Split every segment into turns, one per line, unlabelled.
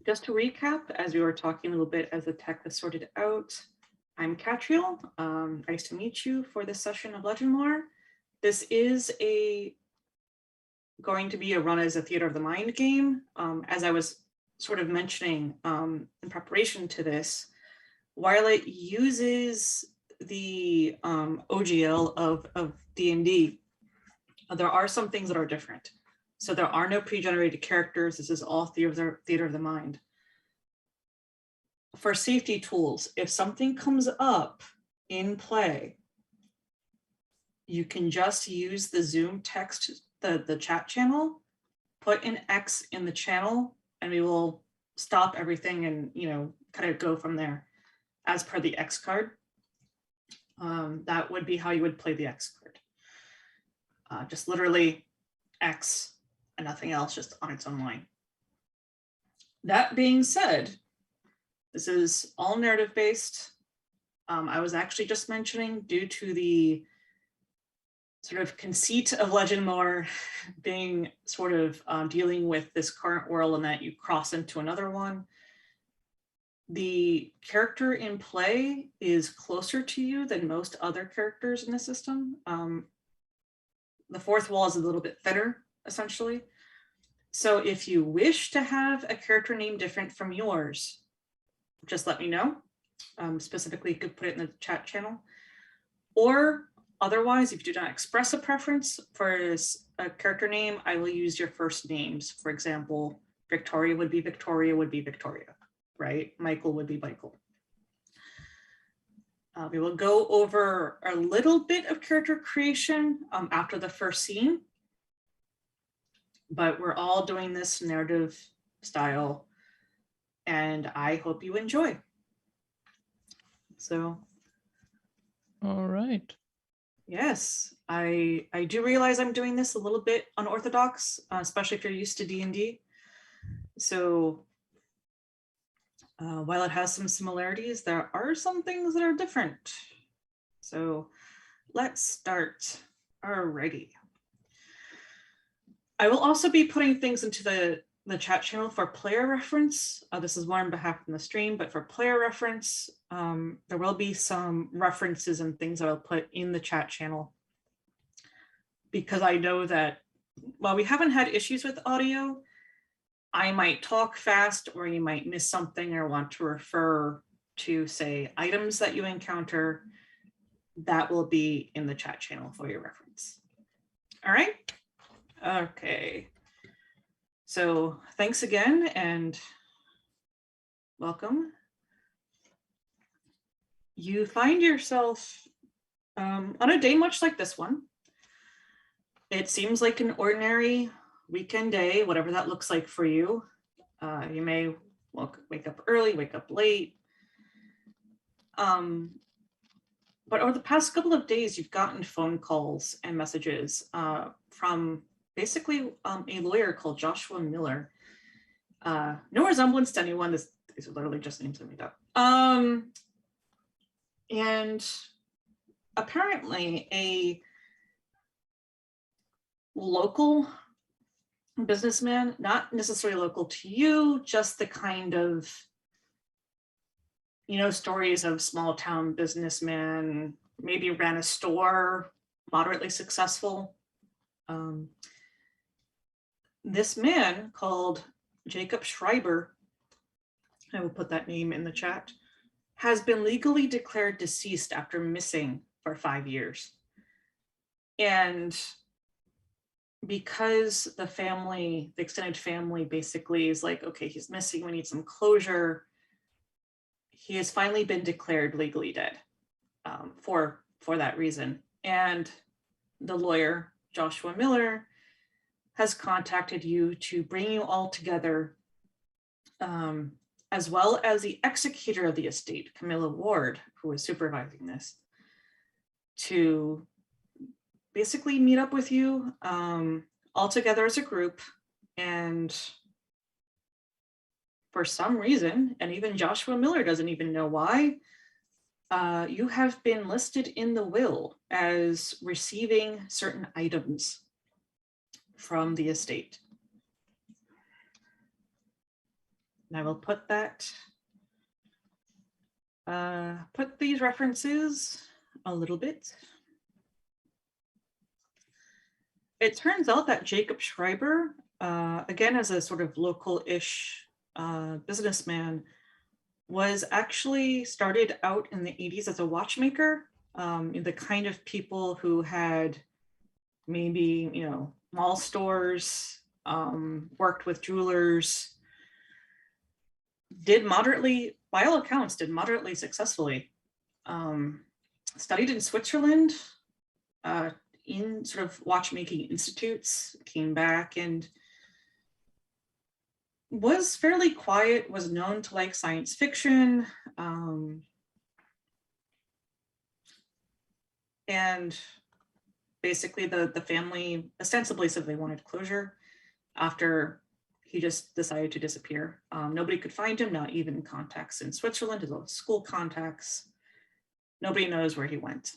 just to recap, as we were talking a little bit as the tech was sorted out, I'm Katriel. Nice to meet you for this session of Legendlore. This is going to be a run as a Theater of the Mind game. As I was sort of mentioning in preparation to this, while it uses the OGL of D&D, there are some things that are different. So there are no pre-generated characters. This is all Theater of the Mind. For safety tools, if something comes up in play, you can just use the Zoom text, the chat channel, put an X in the channel, and we will stop everything and, you know, kind of go from there as per the X card. That would be how you would play the X card. Just literally X and nothing else, just on its own line. That being said, this is all narrative based. I was actually just mentioning, due to the sort of conceit of Legendlore being sort of dealing with this current world and that you cross into another one, the character in play is closer to you than most other characters in the system. The fourth wall is a little bit thinner, essentially. So if you wish to have a character name different from yours, just let me know. Specifically, you could put it in the chat channel. Or otherwise, if you do not express a preference for a character name, I will use your first names. For example, Victoria would be Victoria, right? Michael would be Michael. We will go over a little bit of character creation after the first scene, but we're all doing this narrative style, and I hope you enjoy. So.
All right.
Yes, I do realize I'm doing this a little bit unorthodox, especially if you're used to D&D. So while it has some similarities, there are some things that are different. So let's start. Alrighty. I will also be putting things into the chat channel for player reference. This is more on behalf of the stream, but for player reference, there will be some references and things that I'll put in the chat channel, because I know that while we haven't had issues with audio, I might talk fast, or you might miss something or want to refer to, say, items that you encounter. That will be in the chat channel for your reference. All right. Okay. So thanks again and welcome. You find yourself on a day much like this one. It seems like an ordinary weekend day, whatever that looks like for you. You may wake up early, wake up late. But over the past couple of days, you've gotten phone calls and messages from basically a lawyer called Joshua Miller. No resemblance to anyone. These are literally just names I made up. And apparently a local businessman, not necessarily local to you, just the kind of, you know, stories of small town businessman, maybe ran a store, moderately successful. This man called Jacob Schreiber, I will put that name in the chat, has been legally declared deceased after missing for 5 years. And because the family, the extended family basically is like, okay, he's missing, we need some closure, he has finally been declared legally dead for that reason. And the lawyer, Joshua Miller, has contacted you to bring you all together, as well as the executor of the estate, Camilla Ward, who is supervising this, to basically meet up with you all together as a group. And for some reason, and even Joshua Miller doesn't even know why, you have been listed in the will as receiving certain items from the estate. And I will put that, put these references a little bit. It turns out that Jacob Schreiber, again, as a sort of local-ish businessman, was actually started out in the 80s as a watchmaker. The kind of people who had maybe, you know, mall stores, worked with jewelers, did moderately, by all accounts, did moderately successfully. Studied in Switzerland, in sort of watchmaking institutes, came back and was fairly quiet, was known to like science fiction. And basically the family ostensibly said they wanted closure after he just decided to disappear. Nobody could find him, not even contacts in Switzerland, his old school contacts. Nobody knows where he went.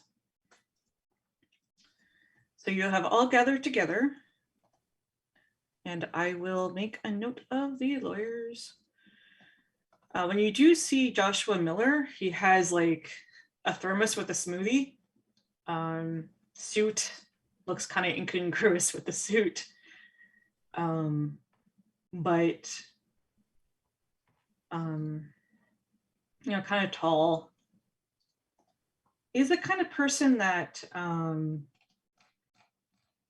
So you have all gathered together, and I will make a note of the lawyers. When you do see Joshua Miller, he has like a thermos with a smoothie. Suit looks kind of incongruous with the suit. But you know, kind of tall. He's the kind of person that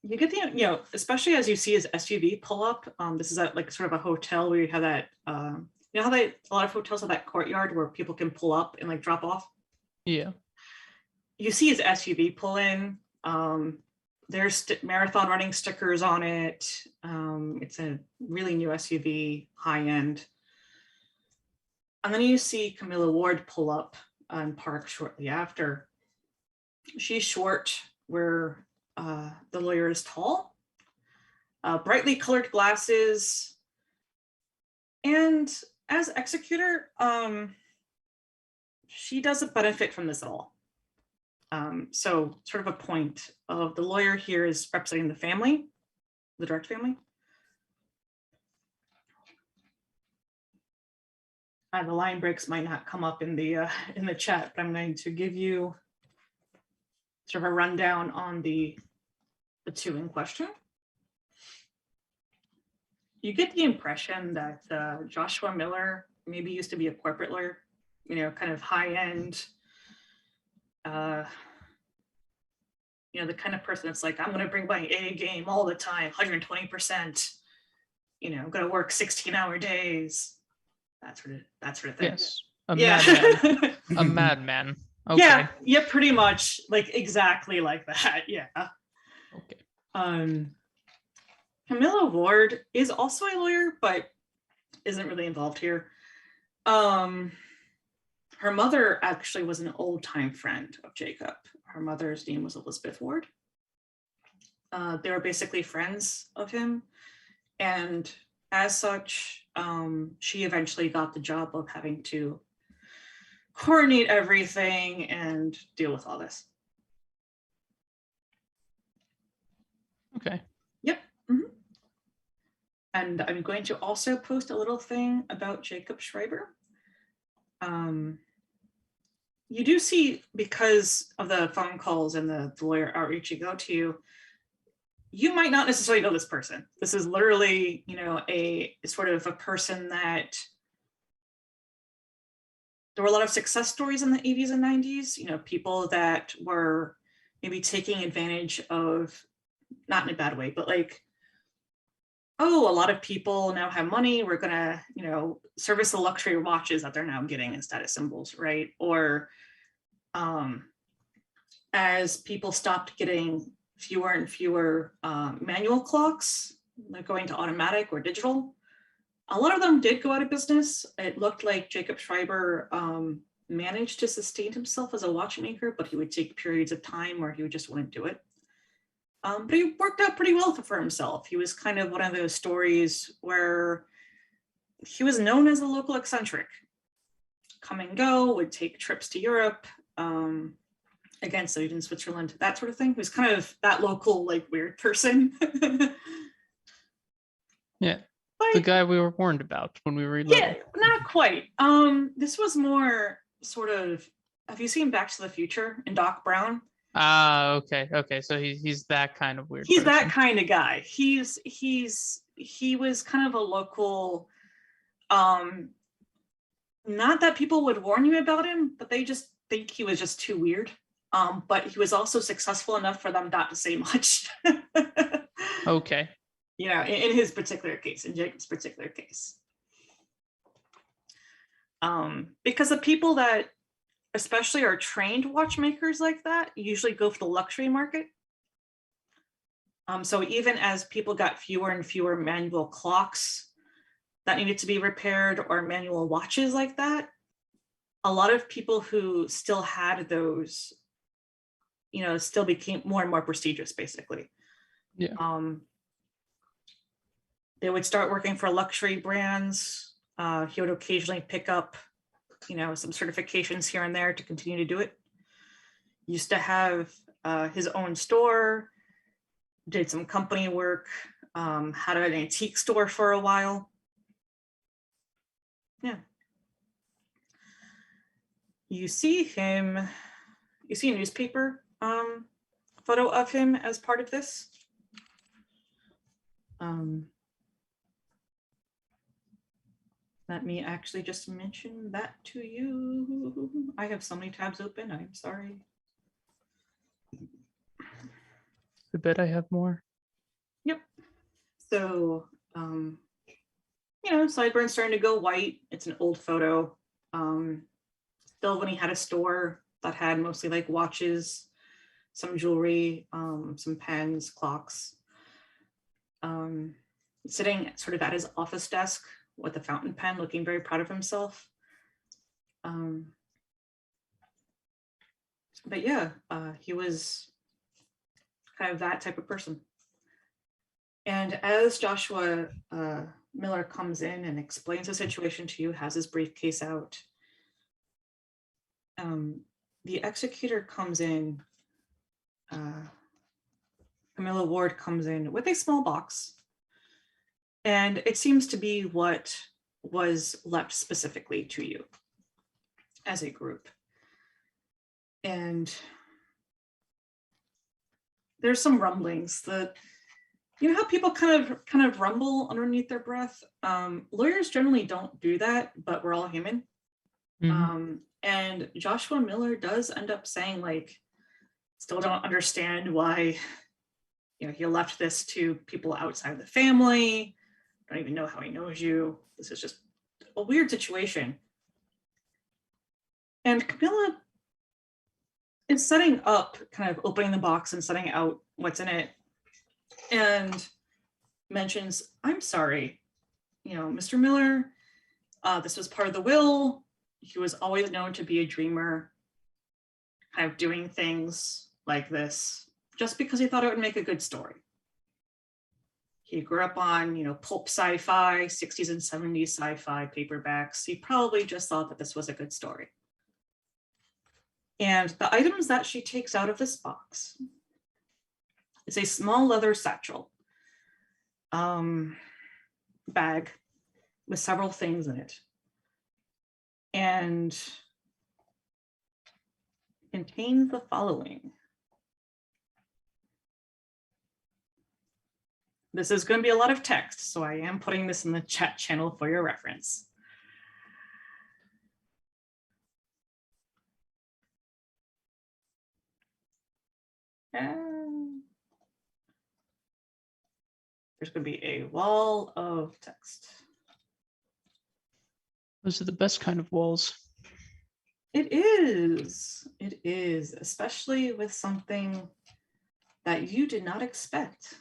you get the, you know, especially as you see his SUV pull up. This is at like sort of a hotel where you have that, you know how a lot of hotels have that courtyard where people can pull up and like drop off? Yeah. You see his SUV pull in. There's marathon running stickers on it. It's a really new SUV, high end. And then you see Camilla Ward pull up and park shortly after. She's short, where the lawyer is tall. Brightly colored glasses. And as executor, she doesn't benefit from this at all. So sort of a point of the lawyer here is representing the family, the direct family. The line breaks might not come up in the chat, but I'm going to give you sort of a rundown on the two in question. You get the impression that Joshua Miller maybe used to be a corporate lawyer, you know, kind of high end. You know, the kind of person that's like, I'm going to bring my A game all the time, 120%. You know, I'm going to work 16-hour days. That sort of thing. Yes, madman. A madman. Okay. Yeah, pretty much like exactly like that. Yeah. Okay. Camilla Ward is also a lawyer, but isn't really involved here. Her mother actually was an old-time friend of Jacob. Her mother's name was Elizabeth Ward. They were basically friends of him. And as such, she eventually got the job of having to coordinate everything and deal with all this. Okay. Yep. Mm-hmm. And I'm going to also post a little thing about Jacob Schreiber. You do see, because of the phone calls and the lawyer outreaching out to you, you might not necessarily know this person. This is literally, you know, a sort of a person that there were a lot of success stories in the 80s and 90s, you know, people that were maybe taking advantage of, not in a bad way, but like, oh, a lot of people now have money. We're going to, you know, service the luxury watches that they're now getting as status symbols, right? Or as people stopped getting fewer and fewer manual clocks, like going to automatic or digital, a lot of them did go out of business. It looked like Jacob Schreiber managed to sustain himself as a watchmaker, but he would take periods of time where he would just wouldn't do it. But he worked out pretty well for himself. He was kind of one of those stories where he was known as a local eccentric. Come and go, would take trips to Europe, again, studied in Switzerland, that sort of thing. He was kind of that local, like, weird person. Yeah.
The guy we were warned about when we were little.
Yeah, not quite. This was more sort of. Have you seen Back to the Future and Doc Brown?
Ah, okay. So he's that kind of weird.
He's
person.
that kind of guy. He was kind of a local. Not that people would warn you about him, but they just think he was just too weird. But he was also successful enough for them not to say much.
Okay.
You know, in his particular case, in Jacob's particular case. Because the people that especially are trained watchmakers like that usually go for the luxury market. So even as people got fewer and fewer manual clocks that needed to be repaired or manual watches like that, a lot of people who still had those, you know, still became more and more prestigious, basically.
Yeah.
They would start working for luxury brands. He would occasionally pick up, you know, some certifications here and there to continue to do it. Used to have his own store, did some company work, had an antique store for a while. Yeah. You see him, you see a newspaper photo of him as part of this. Let me actually just mention that to you. I have so many tabs open, I'm sorry.
I bet I have more.
Yep. So, you know, sideburns starting to go white. It's an old photo. Still when he had a store that had mostly like watches, some jewelry, some pens, clocks. Sitting sort of at his office desk with a fountain pen, looking very proud of himself. But yeah, he was kind of that type of person. And as Joshua Miller comes in and explains the situation to you, has his briefcase out, the executor comes in, Camilla Ward comes in with a small box, and it seems to be what was left specifically to you as a group. And there's some rumblings that, you know how people kind of rumble underneath their breath? Lawyers generally don't do that, but we're all human. Mm-hmm. And Joshua Miller does end up saying, like, still don't understand why, you know, he left this to people outside of the family. Don't even know how he knows you. This is just a weird situation. And Camilla is setting up, kind of opening the box and setting out what's in it, and mentions, I'm sorry, you know, Mr. Miller, this was part of the will. He was always known to be a dreamer, kind of doing things like this just because he thought it would make a good story. He grew up on, you know, pulp sci-fi, 60s and 70s sci-fi paperbacks. He probably just thought that this was a good story. And the items that she takes out of this box is a small leather satchel, bag with several things in it, and contains the following. This is going to be a lot of text, so I am putting this in the chat channel for your reference. And there's going to be a wall of text.
Those are the best kind of walls.
It is, especially with something that you did not expect.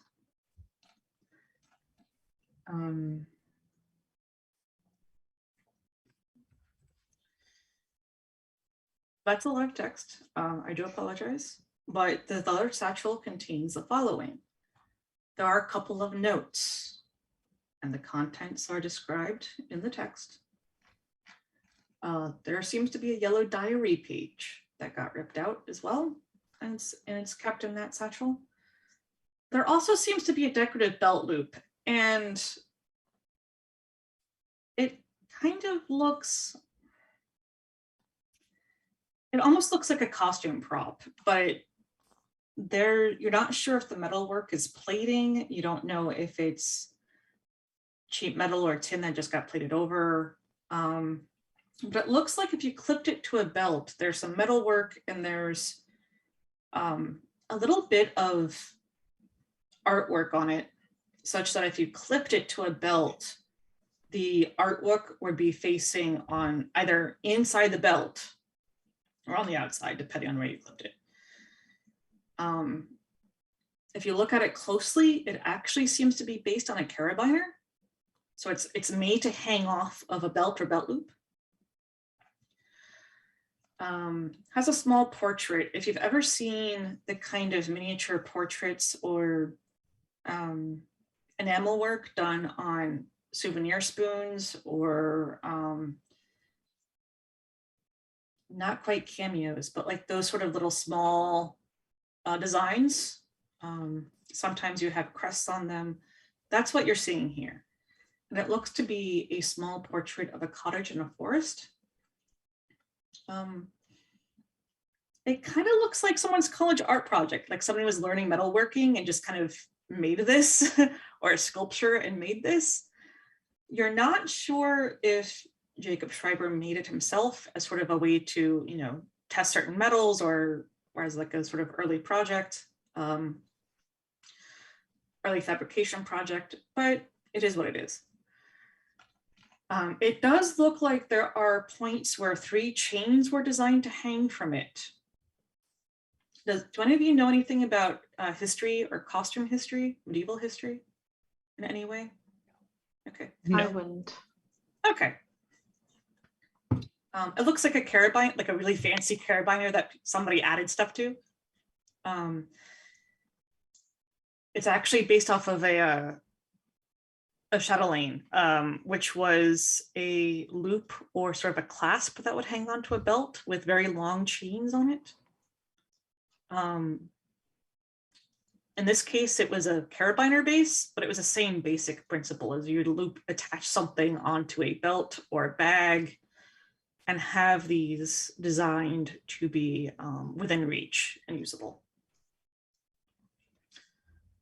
That's a lot of text. I do apologize, but the leather satchel contains the following. There are a couple of notes, and the contents are described in the text. There seems to be a yellow diary page that got ripped out as well, and it's kept in that satchel. There also seems to be a decorative belt loop, and kind of looks, it almost looks like a costume prop, but you're not sure if the metalwork is plating. You don't know if it's cheap metal or tin that just got plated over. But it looks like if you clipped it to a belt, there's some metalwork and there's a little bit of artwork on it, such that if you clipped it to a belt, the artwork would be facing on either inside the belt or on the outside, depending on where you clipped it. If you look at it closely, it actually seems to be based on a carabiner. So it's made to hang off of a belt or belt loop. Has a small portrait. If you've ever seen the kind of miniature portraits or enamel work done on souvenir spoons or not quite cameos, but like those sort of little small designs. Sometimes you have crests on them. That's what you're seeing here. And it looks to be a small portrait of a cottage in a forest. It kind of looks like someone's college art project, like somebody was learning metalworking and just kind of made this, or a sculpture and made this. You're not sure if Jacob Schreiber made it himself as sort of a way to, you know, test certain metals or as like a sort of early project, early fabrication project, but it is what it is. It does look like there are points where 3 chains were designed to hang from it. Do any of you know anything about history or costume history, medieval history in any way? Okay.
No.
I wouldn't.
Okay. It looks like a carabiner, like a really fancy carabiner that somebody added stuff to. It's actually based off of a chatelaine, which was a loop or sort of a clasp that would hang onto a belt with very long chains on it. In this case, it was a carabiner base, but it was the same basic principle as you'd attach something onto a belt or a bag and have these designed to be within reach and usable.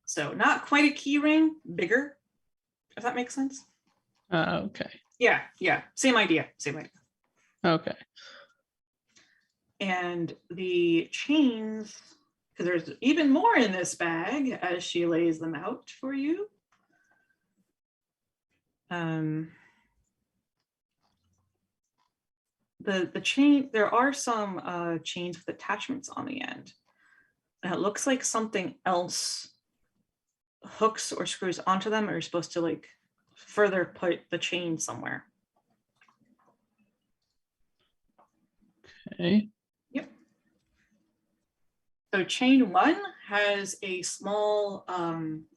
So not quite a key ring, bigger, if that makes sense.
Okay.
Yeah, same idea.
Okay.
And the chains, because there's even more in this bag as she lays them out for you. The chain, there are some chains with attachments on the end. And it looks like something else hooks or screws onto them, or you're supposed to like further put the chain somewhere.
Okay.
Yep. So chain 1 has a small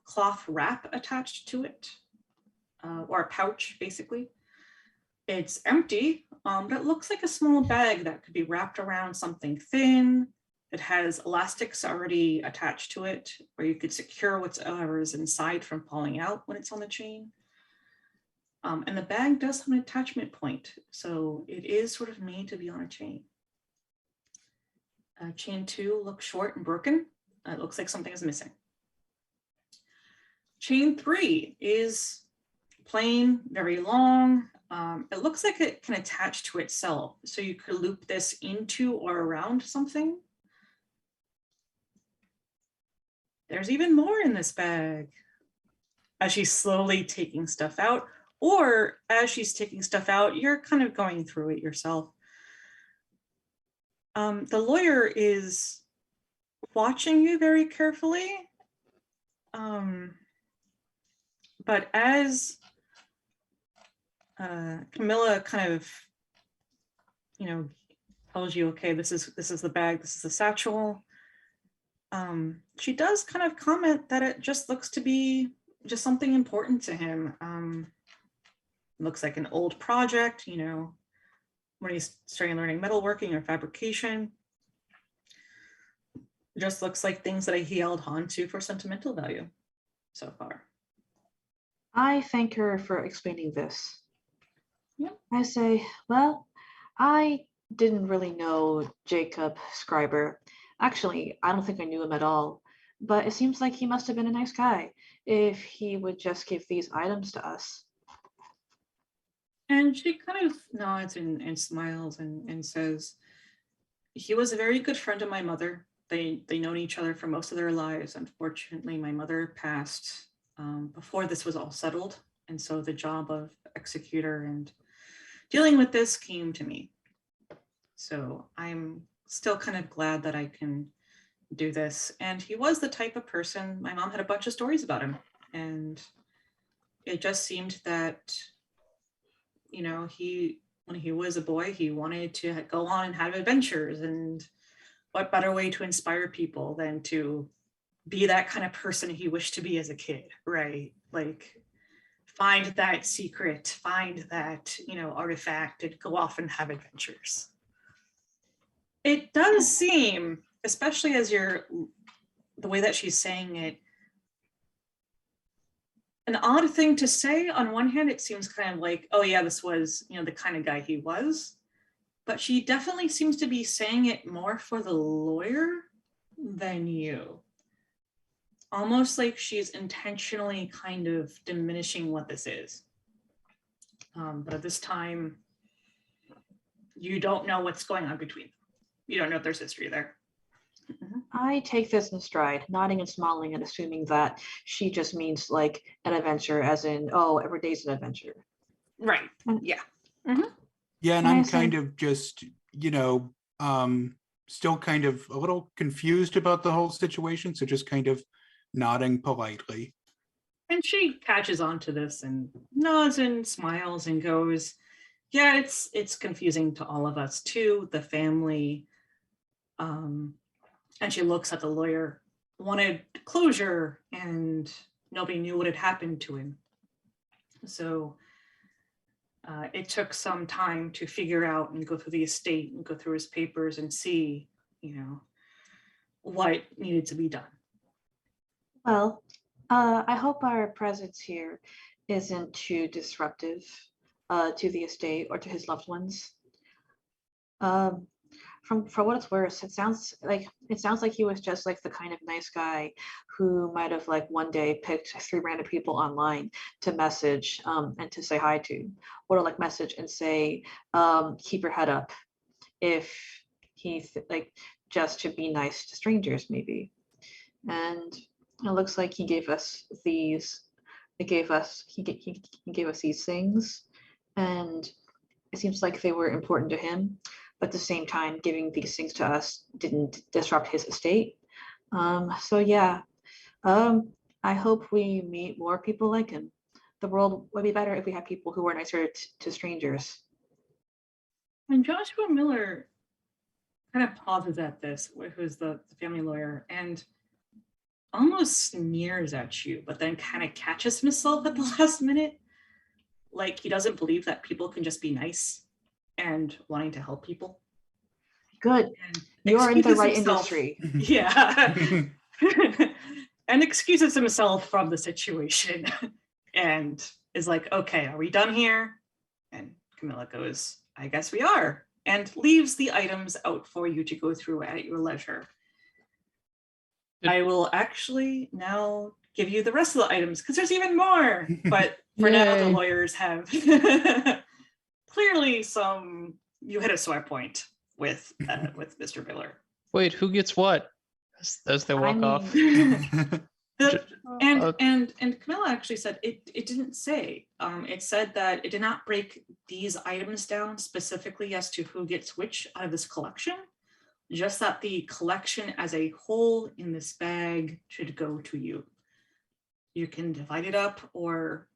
cloth wrap attached to it, or a pouch basically. It's empty, but it looks like a small bag that could be wrapped around something thin. It has elastics already attached to it, where you could secure whatever is inside from falling out when it's on the chain. And the bag does have an attachment point, so it is sort of made to be on a chain. Chain 2 looks short and broken. It looks like something is missing. Chain 3 is plain, very long. It looks like it can attach to itself, so you could loop this into or around something. There's even more in this bag. As she's slowly taking stuff out, or as she's taking stuff out, you're kind of going through it yourself. The lawyer is watching you very carefully. But as Camilla kind of, you know, tells you, okay, this is the bag, this is the satchel. She does kind of comment that it just looks to be just something important to him. Looks like an old project, you know, when he's starting learning metalworking or fabrication. It just looks like things that he held on to for sentimental value so far.
I thank her for explaining this. I say, well, I didn't really know Jacob Scriber. Actually, I don't think I knew him at all. But it seems like he must have been a nice guy if he would just give these items to us.
And she kind of nods and smiles and says, he was a very good friend of my mother. They known each other for most of their lives. Unfortunately, my mother passed before this was all settled. And so the job of executor and dealing with this came to me. So I'm still kind of glad that I can do this. And he was the type of person, my mom had a bunch of stories about him. And it just seemed that, you know, when he was a boy, he wanted to go on and have adventures. And what better way to inspire people than to be that kind of person he wished to be as a kid, right? Like, find that secret, find that, you know, artifact, and go off and have adventures. It does seem, especially as the way that she's saying it, an odd thing to say. On one hand, it seems kind of like, oh yeah, this was, you know, the kind of guy he was. But she definitely seems to be saying it more for the lawyer than you. Almost like she's intentionally kind of diminishing what this is. But at this time, you don't know what's going on between them. You don't know if there's history there.
I take this in stride, nodding and smiling and assuming that she just means like an adventure as in, oh, every day's an adventure.
Right, yeah.
Yeah, and
Can I
I'm
say-
kind of just, you know, still kind of a little confused about the whole situation. So just kind of nodding politely.
And she catches on to this and nods and smiles and goes, yeah, it's confusing to all of us too, the family. And she looks at the lawyer, wanted closure, and nobody knew what had happened to him. So it took some time to figure out and go through the estate and go through his papers and see, you know, what needed to be done.
Well, I hope our presence here isn't too disruptive to the estate or to his loved ones. For what it's worth, it sounds like he was just like the kind of nice guy who might have like one day picked 3 random people online to message and to say hi to, or like message and say, keep your head up, if he's like just to be nice to strangers maybe. And it looks like he gave us these. He gave us these things, and it seems like they were important to him. But at the same time, giving these things to us didn't disrupt his estate. So yeah, I hope we meet more people like him. The world would be better if we had people who were nicer to strangers.
And Joshua Miller kind of pauses at this, who's the family lawyer, and almost sneers at you, but then kind of catches himself at the last minute. Like, he doesn't believe that people can just be nice and wanting to help people.
Good.
And
You're in the
excuses
right
himself.
industry.
Yeah. And excuses himself from the situation and is like, okay, are we done here? And Camilla goes, I guess we are, and leaves the items out for you to go through at your leisure. I will actually now give you the rest of the items because there's even more. But for now, the
Yay.
lawyers have clearly you hit a sweat point with Mr. Miller.
Wait, who gets what? As they walk off.
And Camilla actually said it didn't say. It said that it did not break these items down specifically as to who gets which out of this collection. Just that the collection as a whole in this bag should go to you. You can divide it up or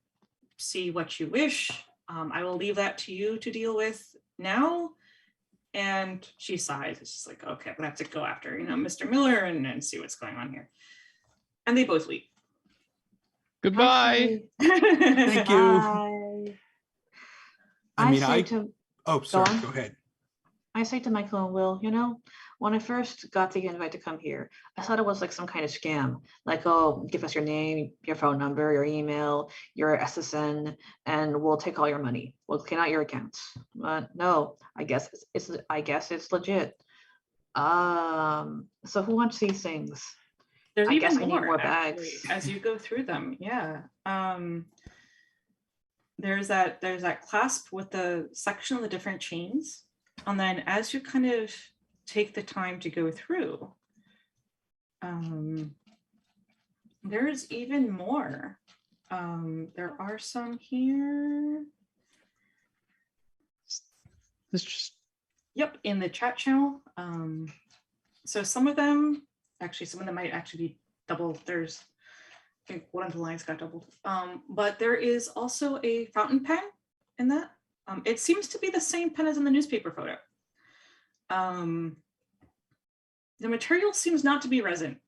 see what you wish. I will leave that to you to deal with now. And she sighs. It's just like, okay, I'm gonna have to go after, Mr. Miller and see what's going on here. And they both leave.
Goodbye.
Thank you.
Bye.
I mean,
say to
oh, sorry,
on.
go ahead.
I say to Michael and Will, you know, when I first got the invite to come here, I thought it was like some kind of scam. Like, oh, give us your name, your phone number, your email, your SSN, and we'll take all your money. We'll clean out your accounts. But no, I guess it's legit. So who wants these things?
There's
I guess
even
I need more
actually,
bags.
as you go through them. Yeah. There's that clasp with the section of the different chains. And then as you kind of take the time to go through, there's even more. There are some here.
It's just
Yep, in the chat channel. So some of them might actually be double. There's, I think one of the lines got doubled. But there is also a fountain pen in that. It seems to be the same pen as in the newspaper photo. The material seems not to be resin.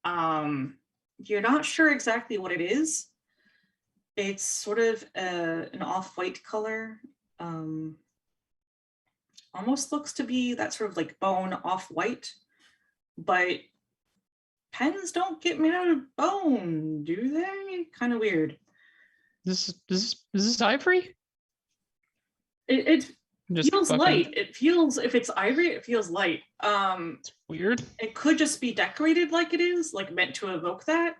You're not sure exactly what it is. It's sort of an off-white color. Almost looks to be that sort of like bone off-white, but pens don't get made out of bone, do they? Kind of weird.
is this ivory?
It
Just
feels
fucking-
light. It feels, if it's ivory, it feels light.
It's weird.
It could just be decorated like it is, like meant to evoke that.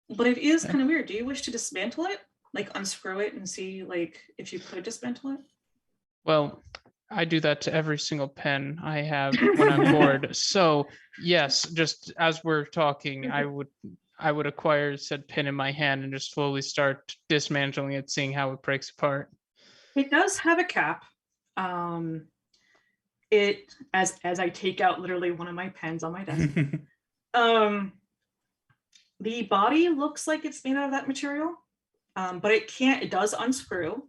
But it is
Okay.
kind of weird. Do you wish to dismantle it? Like unscrew it and see like if you could dismantle it?
Well, I do that to every single pen I have when I'm bored. So yes, just as we're talking, I would acquire said pen in my hand and just slowly start dismantling it, seeing how it breaks apart.
It does have a cap. It as I take out literally one of my pens on my desk. The body looks like it's made out of that material, but it does unscrew.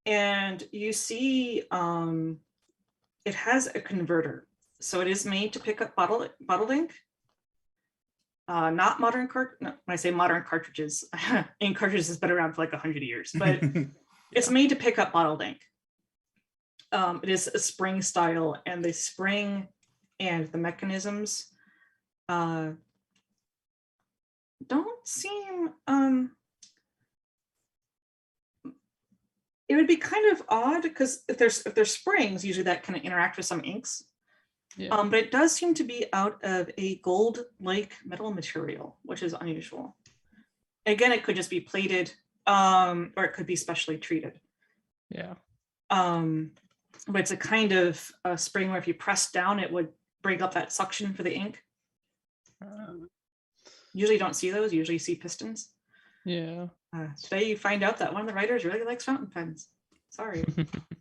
And you see it has a converter. So it is made to pick up bottled ink. Not modern when I say modern cartridges, ink cartridges has been around for like 100 years, but it's made to pick up bottled ink. It is a spring style, and the spring and the mechanisms don't seem it would be kind of odd because if there's springs, usually that can interact with some inks.
Yeah.
But it does seem to be out of a gold-like metal material, which is unusual. Again, it could just be plated, or it could be specially treated.
Yeah.
But it's a kind of spring where if you press down, it would break up that suction for the ink. Usually you don't see those, you usually see pistons.
Yeah.
Today you find out that one of the writers really likes fountain pens. Sorry.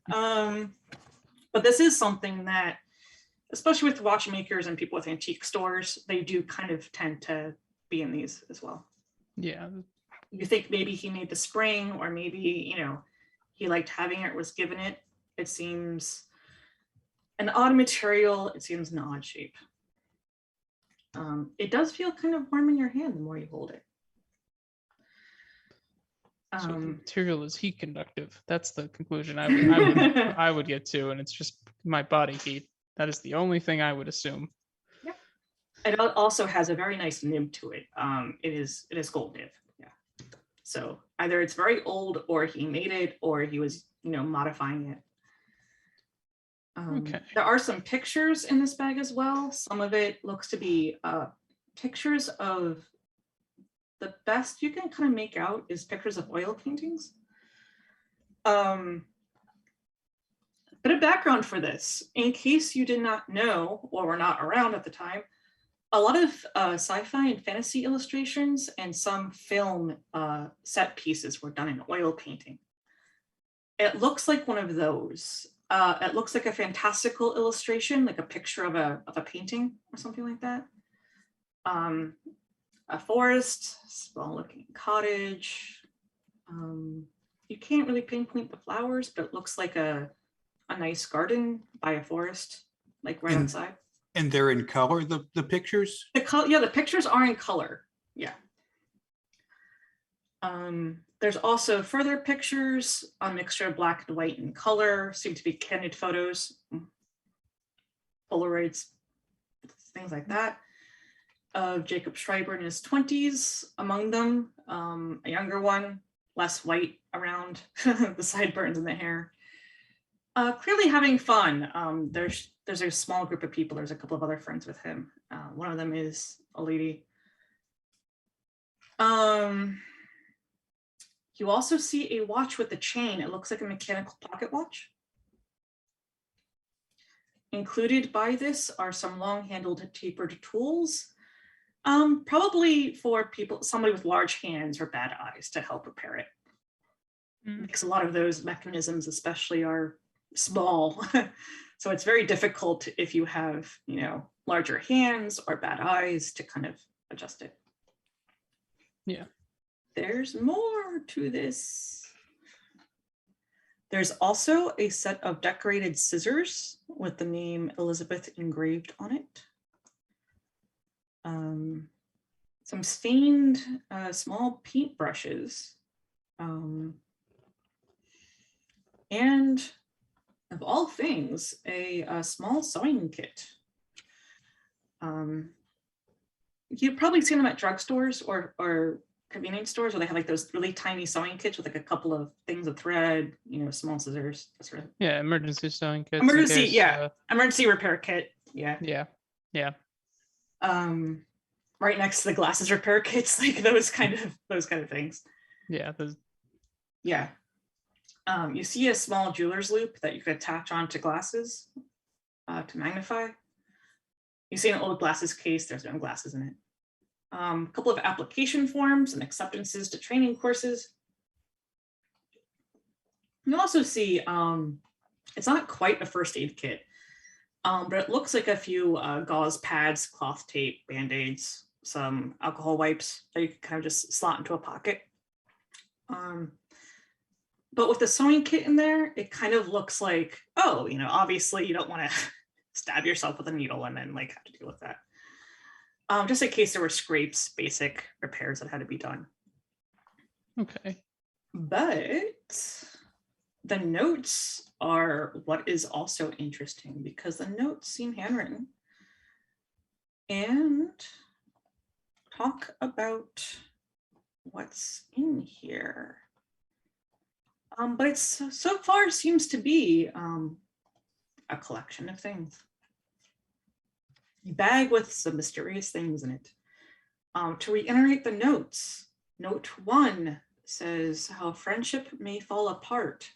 But this is something that, especially with watchmakers and people with antique stores, they do kind of tend to be in these as well.
Yeah.
You think maybe he made the spring, or maybe, you know, he liked having it, was given it. It seems an odd material. It seems an odd shape. It does feel kind of warm in your hand the more you hold it.
So the material is heat conductive. That's the conclusion I would get to, and it's just my body heat. That is the only thing I would assume.
Yeah. It also has a very nice nib to it. It is gold nib. Yeah. So either it's very old, or he made it, or he was, you know, modifying it.
Okay.
There are some pictures in this bag as well. Some of it looks to be pictures of, the best you can kind of make out is pictures of oil paintings. Bit of background for this, in case you did not know or were not around at the time, a lot of sci-fi and fantasy illustrations and some film set pieces were done in oil painting. It looks like one of those. It looks like a fantastical illustration, like a picture of a painting or something like that. A forest, small looking cottage. You can't really pinpoint the flowers, but it looks like a nice garden by a forest, like right outside.
And they're in color, the pictures?
The pictures are in color. Yeah. There's also further pictures, a mixture of black and white and color, seem to be candid photos, Polaroids, things like that, of Jacob Schreiber in his 20s, among them, a younger one, less white around the sideburns and the hair. Clearly having fun. There's a small group of people. There's a couple of other friends with him. One of them is a lady. You also see a watch with a chain. It looks like a mechanical pocket watch. Included by this are some long-handled tapered tools, probably for somebody with large hands or bad eyes to help repair it. Because a lot of those mechanisms especially are small. So it's very difficult if you have, larger hands or bad eyes to kind of adjust it.
Yeah.
There's more to this. There's also a set of decorated scissors with the name Elizabeth engraved on it. Some stained small paint brushes. And of all things, a small sewing kit. You've probably seen them at drugstores or convenience stores where they have like those really tiny sewing kits with like a couple of things of thread, small scissors, that sort of.
Yeah, emergency sewing kits.
Emergency, emergency repair kit. Yeah.
Yeah.
Right next to the glasses repair kits, like those kind of things.
Yeah.
Yeah. You see a small jeweler's loop that you could attach onto glasses to magnify. You see an old glasses case, there's no glasses in it. A couple of application forms and acceptances to training courses. You'll also see, it's not quite a first aid kit, but it looks like a few gauze pads, cloth tape, Band-Aids, some alcohol wipes that you can kind of just slot into a pocket. But with the sewing kit in there, it kind of looks like, obviously you don't want to stab yourself with a needle and then like have to deal with that. Just in case there were scrapes, basic repairs that had to be done.
Okay.
But the notes are what is also interesting because the notes seem handwritten and talk about what's in here. But it's so far seems to be a collection of things. A bag with some mysterious things in it. To reiterate the notes, note 1 says how friendship may fall apart,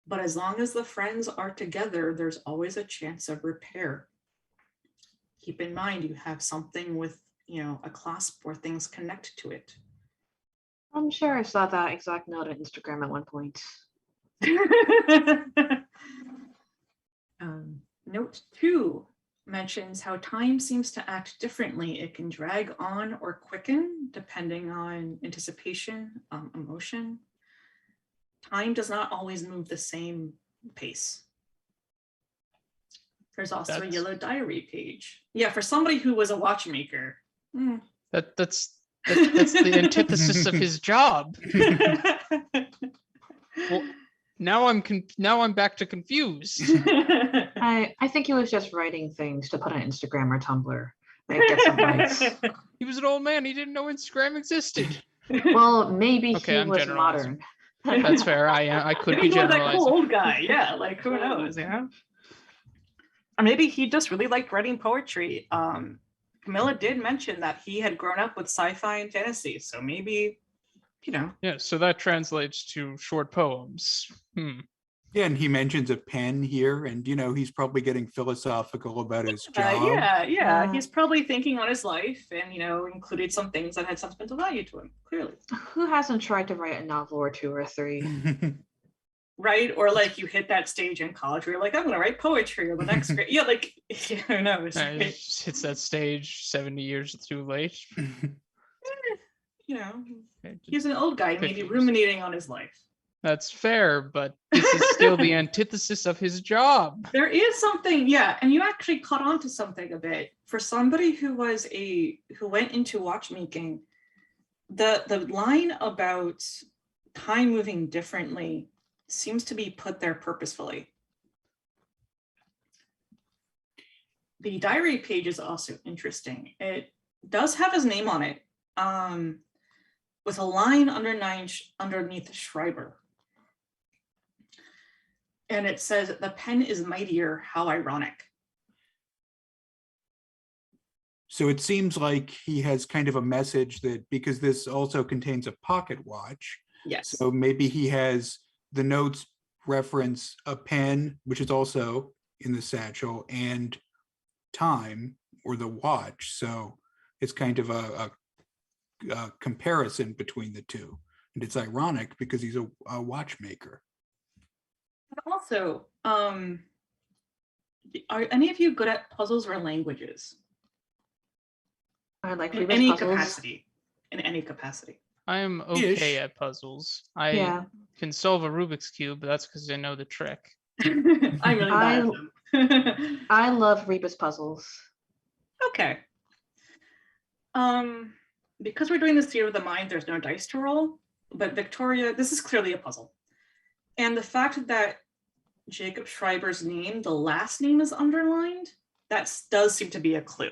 but as long as the friends are together, there's always a chance of repair. Keep in mind you have something with, a clasp where things connect to it.
I'm sure I saw that exact note on Instagram at one point.
Note 2 mentions how time seems to act differently. It can drag on or quicken depending on anticipation, emotion. Time does not always move the same pace. There's also a yellow diary page. Yeah, for somebody who was a watchmaker.
That's the antithesis of his job. Well, now I'm back to confused.
I think he was just writing things to put on Instagram or Tumblr. Like, get some likes.
He was an old man. He didn't know Instagram existed.
Well, maybe
Okay,
he
I'm
was
generalizing.
modern.
That's fair. I could be
Maybe he was that
generalizing.
cool old guy. Yeah, like who knows? Yeah. Or maybe he just really liked writing poetry. Camilla did mention that he had grown up with sci-fi and fantasy, so maybe,
Yeah, so that translates to short poems.
Yeah, and he mentions a pen here, and he's probably getting philosophical about his job.
Yeah. He's probably thinking on his life, and included some things that had sentimental value to him. Clearly,
Who hasn't tried to write a novel or 2 or 3?
right? Or like you hit that stage in college where you're like, I'm going to write poetry or the next grade. Yeah, like who knows?
It hits that stage 70 years too late.
He's an old guy, maybe
50s.
ruminating on his life.
That's fair, but this is still the antithesis of his job.
There is something, yeah, and you actually caught on to something a bit. For somebody who went into watchmaking, The line about time moving differently seems to be put there purposefully. The diary page is also interesting. It does have his name on it, with a line underneath Schreiber. And it says, "The pen is mightier, how ironic."
So it seems like he has kind of a message that, because this also contains a pocket watch,
Yes.
so maybe he has the notes reference a pen, which is also in the satchel, and time, or the watch. So it's kind of a comparison between the two. And it's ironic because he's a watchmaker.
But also, are any of you good at puzzles or languages?
I like
In
Rebus
any
puzzles.
capacity. In any capacity.
I am okay
Ish.
at puzzles. I
Yeah.
can solve a Rubik's Cube, but that's because I know the trick.
I'm really bad at them.
I love Rebus puzzles.
Okay. Because we're doing this theater of the mind, there's no dice to roll, but Victoria, this is clearly a puzzle. And the fact that Jacob Schreiber's name, the last name, is underlined, that does seem to be a clue.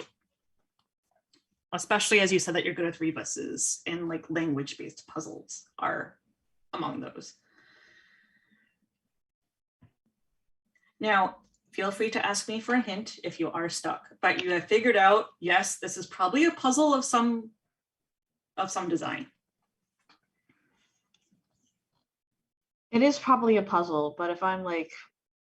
Especially as you said that you're good with rebuses, and like language-based puzzles are among those. Now, feel free to ask me for a hint if you are stuck, but you have figured out, yes, this is probably a puzzle of some design.
It is probably a puzzle, but if I'm like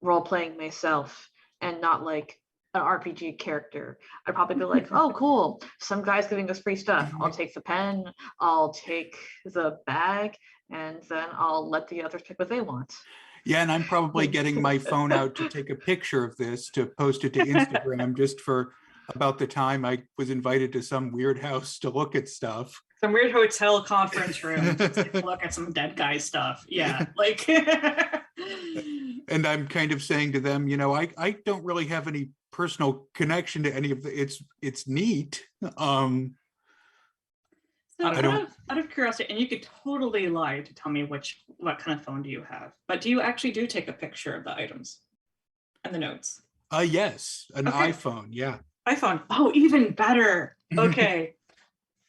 role-playing myself and not like an RPG character, I'd probably be like, oh, cool, some guy's giving us free stuff. I'll take the pen, I'll take the bag, and then I'll let the others pick what they want.
Yeah, and I'm probably getting my phone out to take a picture of this to post it to Instagram just for about the time I was invited to some weird house to look at stuff.
Some weird hotel conference room to take a look at some dead guy stuff. Yeah, like.
And I'm kind of saying to them, I don't really have any personal connection to any of it's neat.
So
I don't-
out of curiosity, and you could totally lie to tell me what kind of phone do you have, but do you actually take a picture of the items and the notes?
Yes, an
Okay.
iPhone, yeah.
iPhone, oh, even better. Okay.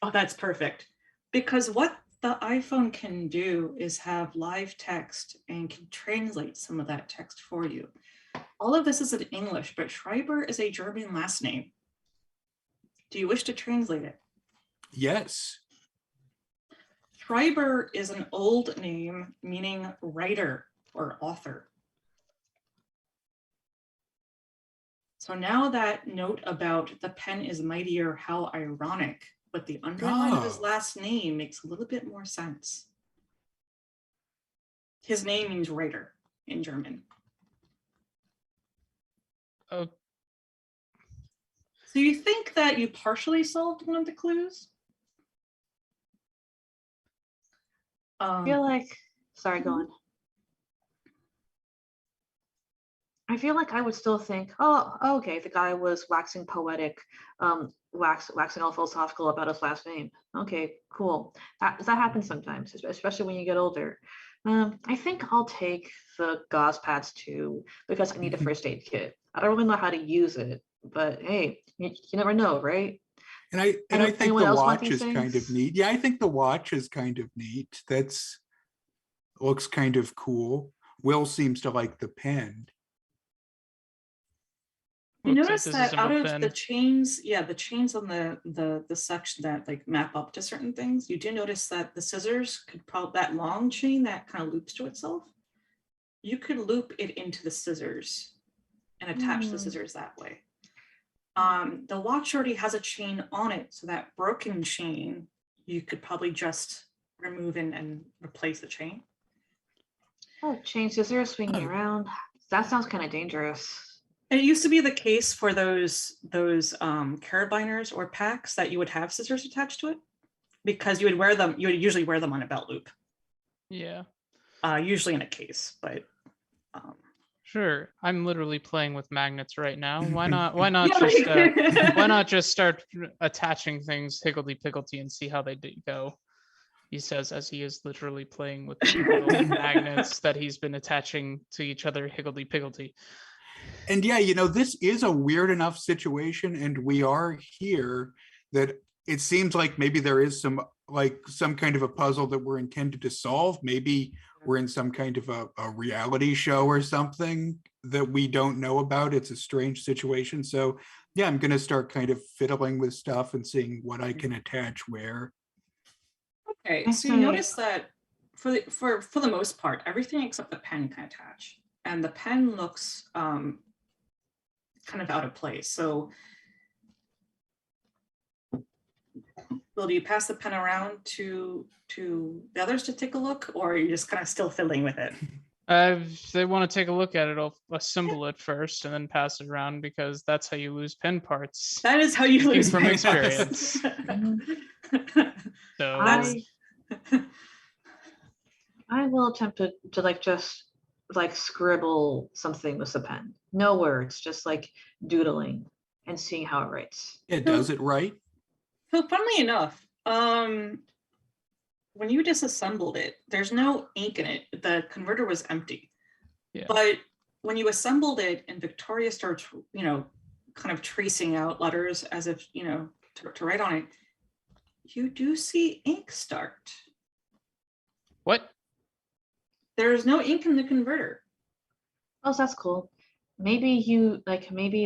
Oh, that's perfect. Because what the iPhone can do is have live text and can translate some of that text for you. All of this is in English, but Schreiber is a German last name. Do you wish to translate it?
Yes.
Schreiber is an old name meaning writer or author. So now that note about the pen is mightier, how ironic, but the underline of his last name makes a little bit more sense. His name means writer in German.
Oh,
So you think that you partially solved one of the clues?
I feel like, sorry, go on. I feel like I would still think, oh, okay, the guy was waxing poetic, waxing all philosophical about his last name. Okay, cool. That happens sometimes, especially when you get older. I think I'll take the gauze pads too, because I need a first aid kit. I don't really know how to use it, but hey, you never know, right?
And I think
anyone
the
else want
watch
these
is kind of
things?
neat. Yeah, I think the watch is kind of neat. Looks kind of cool. Will seems to like the pen.
You
looks like
notice
this
that
is a
out of
pen.
the chains, the chains on the section that like map up to certain things, you do notice that the scissors could probably, that long chain that kind of loops to itself, you could loop it into the scissors and attach the scissors that way. The watch already has a chain on it, so that broken chain, you could probably just remove and replace the chain.
Oh, chain scissors swinging around. That sounds kind of dangerous.
It used to be the case for those carabiners or packs that you would have scissors attached to it, because you would usually wear them on a belt loop.
Yeah.
Usually in a case, but
Sure. I'm literally playing with magnets right now. Why not
Yeah.
why not just start attaching things higgledy piggledy and see how they go? he says as he is literally playing with the little magnets that he's been attaching to each other higgledy-piggledy.
And yeah, this is a weird enough situation, and we are here that it seems like maybe there is some kind of a puzzle that we're intended to solve. Maybe we're in some kind of a reality show or something that we don't know about. It's a strange situation. So yeah, I'm going to start kind of fiddling with stuff and seeing what I can attach where.
Okay, so you notice that for the most part, everything except the pen can attach, and the pen looks kind of out of place. So will you pass the pen around to the others to take a look, or are you just kind of still fiddling with it?
If they want to take a look at it, I'll assemble it first and then pass it around, because that's how you lose pen parts.
That is how you
Speaking
lose
from
pen
experience.
parts.
So
I will attempt to just scribble something with the pen. No words, just doodling and seeing how it writes.
It does it right.
So funnily enough, when you disassembled it, there's no ink in it. The converter was empty.
Yeah.
But when you assembled it and Victoria starts, kind of tracing out letters as if, to write on it, you do see ink start.
what?
There's no ink in the converter.
Oh, that's cool. Maybe you maybe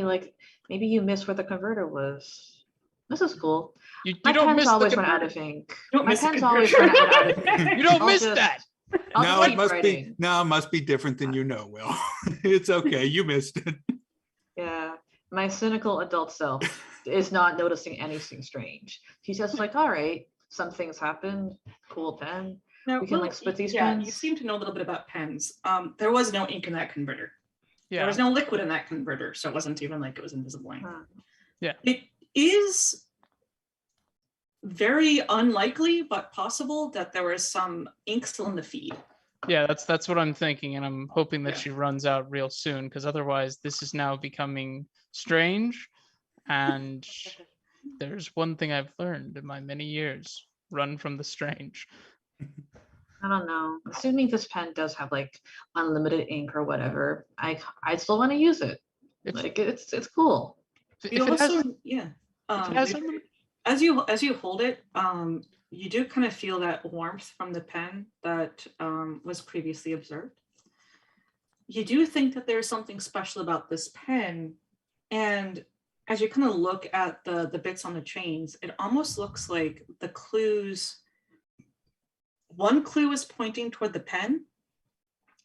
you missed where the converter was. This is cool.
You
My
don't
pens
miss the
always run out
converter.
of ink.
Don't
My
miss the
pens always
converter.
run out of ink.
You don't
I'll
miss
just-
that.
I'll
No,
just
it
keep
must
writing.
be. No, it must be different than Will. It's okay. You missed it.
Yeah, my cynical adult self is not noticing anything strange. He's just all right, some things happen. Cool pen.
Now,
We can,
Will,
split these
yeah, you
pens.
seem to know a little bit about pens. There was no ink in that converter. There
Yeah.
was no liquid in that converter, so it wasn't even like it was invisible ink.
Huh.
It is very unlikely, but possible that there was some ink still in the feed.
Yeah, that's what I'm thinking, and I'm hoping that
Yeah.
she runs out real soon, because otherwise this is now becoming strange. And there's one thing I've learned in my many years: run from the strange.
I don't know. Assuming this pen does have unlimited ink or whatever, I still want to use it.
If,
It's cool.
if
You
it has,
also, yeah.
if it has unlimited-
As you hold it, you do kind of feel that warmth from the pen that was previously observed. You do think that there's something special about this pen, and as you kind of look at the bits on the chains, it almost looks like the clues. One clue is pointing toward the pen,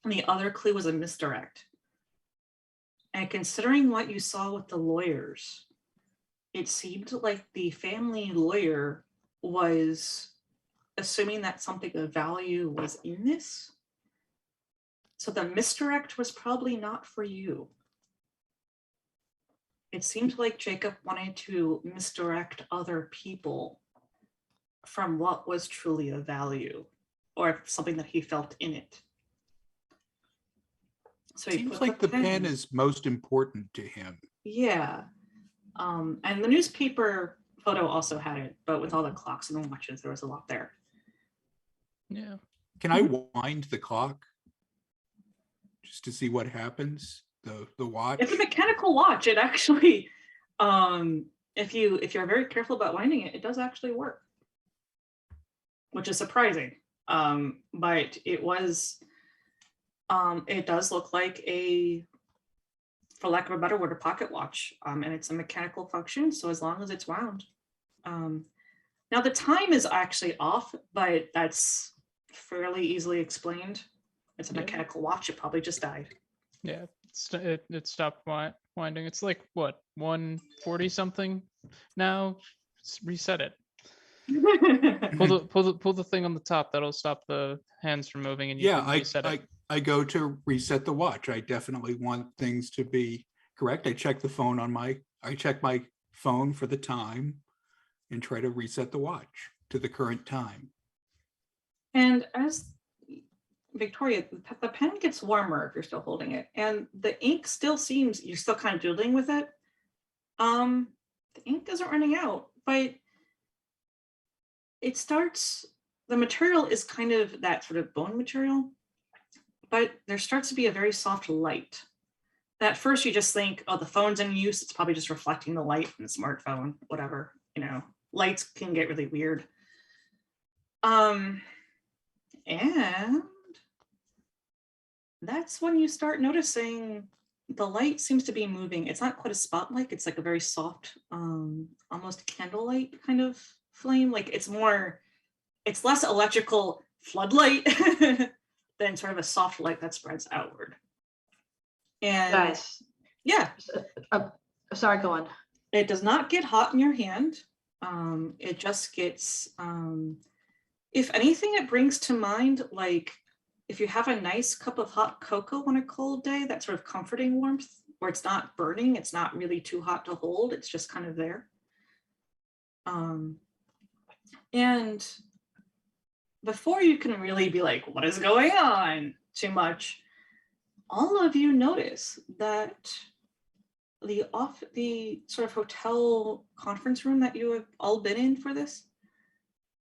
and the other clue was a misdirect. And considering what you saw with the lawyers, it seemed like the family lawyer was assuming that something of value was in this. So the misdirect was probably not for you. It seemed like Jacob wanted to misdirect other people from what was truly of value, or something that he felt in it. So he
Seems
put
like the pen is most important to him.
Yeah. And the newspaper photo also had it, but with all the clocks and watches, there was a lot there.
Yeah.
Can I wind the clock just to see what happens? The watch.
It's a mechanical watch. It actually, if you're very careful about winding it, it does actually work, which is surprising. But it was, it does look like a, for lack of a better word, a pocket watch, and it's a mechanical function. So as long as it's wound, now the time is actually off, but that's fairly easily explained. It's a
Yeah.
mechanical watch. It probably just died.
Yeah. It stopped winding. It's like what, 140 something now. Reset it. Pull the thing on the top. That'll stop the hands from moving, and you
Yeah,
can reset it.
I go to reset the watch. I definitely want things to be correct. I check my phone for the time and try to reset the watch to the current time.
And as Victoria, the pen gets warmer if you're still holding it, and the ink still seems, you're still kind of doodling with it. The ink isn't running out, but it starts the material is kind of that sort of bone material, but there starts to be a very soft light. At first you just think, oh, the phone's in use, it's probably just reflecting the light from the smartphone, whatever, you know, lights can get really weird. And that's when you start noticing the light seems to be moving. It's not quite a spotlight, it's like a very soft, almost candlelight kind of flame. Like it's less electrical floodlight than sort of a soft light that spreads outward. And
Guys,
yeah,
sorry, go on.
it does not get hot in your hand. It just gets, if anything, it brings to mind, like if you have a nice cup of hot cocoa on a cold day, that sort of comforting warmth where it's not burning, it's not really too hot to hold, it's just kind of there. And before you can really be like, what is going on too much, all of you notice that the sort of hotel conference room that you have all been in for this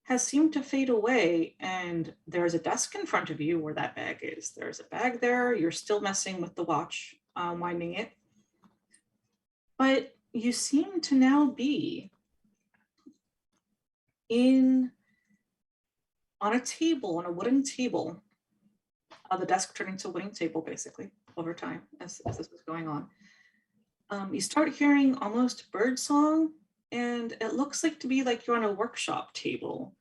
has seemed to fade away, and there's a desk in front of you where that bag is. There's a bag there. You're still messing with the watch, winding it. But you seem to now be on a table, on a wooden table, the desk turning to a wooden table basically over time as this was going on. You start hearing almost bird song, and it looks like to be like you're on a workshop table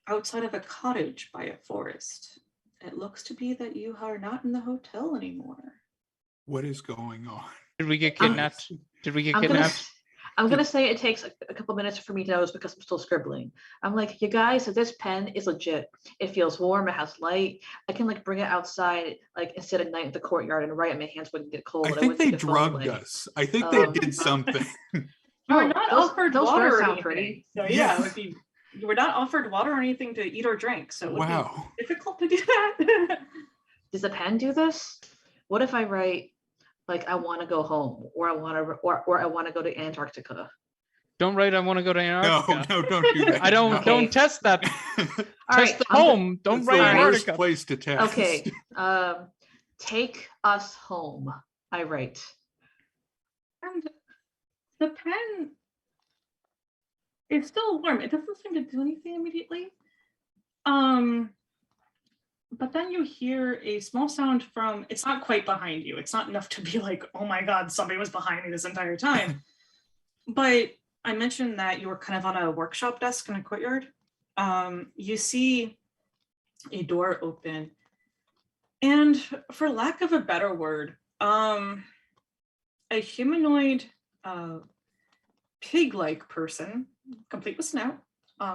outside of a cottage by a forest. It looks to be that you are not in the hotel anymore.
What is going on?
Did we get kidnapped? Did we get
I'm
kidnapped?
gonna say it takes a couple minutes for me to notice because I'm still scribbling. I'm like, you guys, this pen is legit. It feels warm, it has light. I can like bring it outside, like instead of night in the courtyard and write it, my hands wouldn't get cold.
I
and
think
wouldn't
they
see the phone
drugged
blink.
us. I think they did something.
You were
Oh,
not
those-
offered
those
water
birds
or
sound
anything.
pretty.
So
Yeah.
yeah, it would be, you were not offered water or anything to eat or drink. So it would
Wow.
be difficult to do that.
Does the pen do this? What if I write like I want to go home, or I want to go to Antarctica?
Don't write. I want to go to
No,
Antarctica.
no, don't do that.
I don't.
No.
Don't test that.
All
Test
right,
the
I'm go-
home. Don't
It's
write
the
Antarctica.
worst place to test.
Okay. Take us home. I write.
And the pen is still warm. It doesn't seem to do anything immediately. But then you hear a small sound from, it's not quite behind you. It's not enough to be like, oh my God, somebody was behind me this entire time. But I mentioned that you were kind of on a workshop desk in a courtyard. You see a door open, and for lack of a better word, a humanoid pig-like person, complete with snout.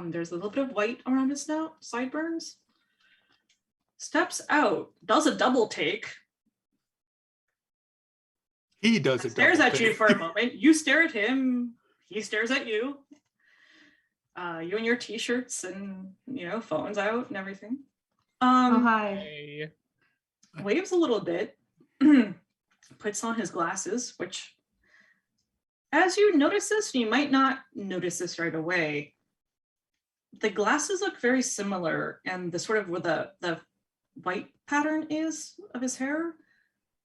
There's a little bit of white around his snout, sideburns. Steps out, does a double take.
He does it.
Stares at you for a moment. You stare at him. He stares at you. You in your t-shirts and phones out and everything.
Oh hi.
Hey.
Waves a little bit. Puts on his glasses, which, as you notice this, you might not notice this right away. The glasses look very similar, and the sort of where the white pattern is of his hair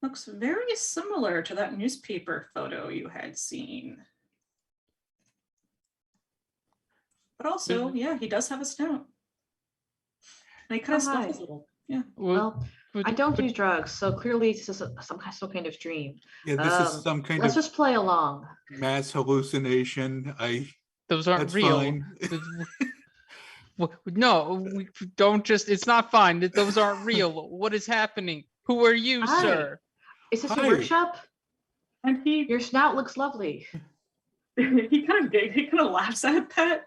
looks very similar to that newspaper photo you had seen. But also, yeah, he does have a snout. And he kind of
Oh, hi.
snuffles a little. Yeah.
Well, I don't do drugs, so clearly this is some kind of dream.
Yeah, this is some kind
Let's
of
just play along.
mass hallucination.
Those aren't
That's
real.
fine.
No, we don't just. It's not fine. Those aren't real. What is happening? Who are you,
Hi.
sir?
Is this
Hi.
your workshop?
And
Your snout looks lovely.
he kind of laughs at that.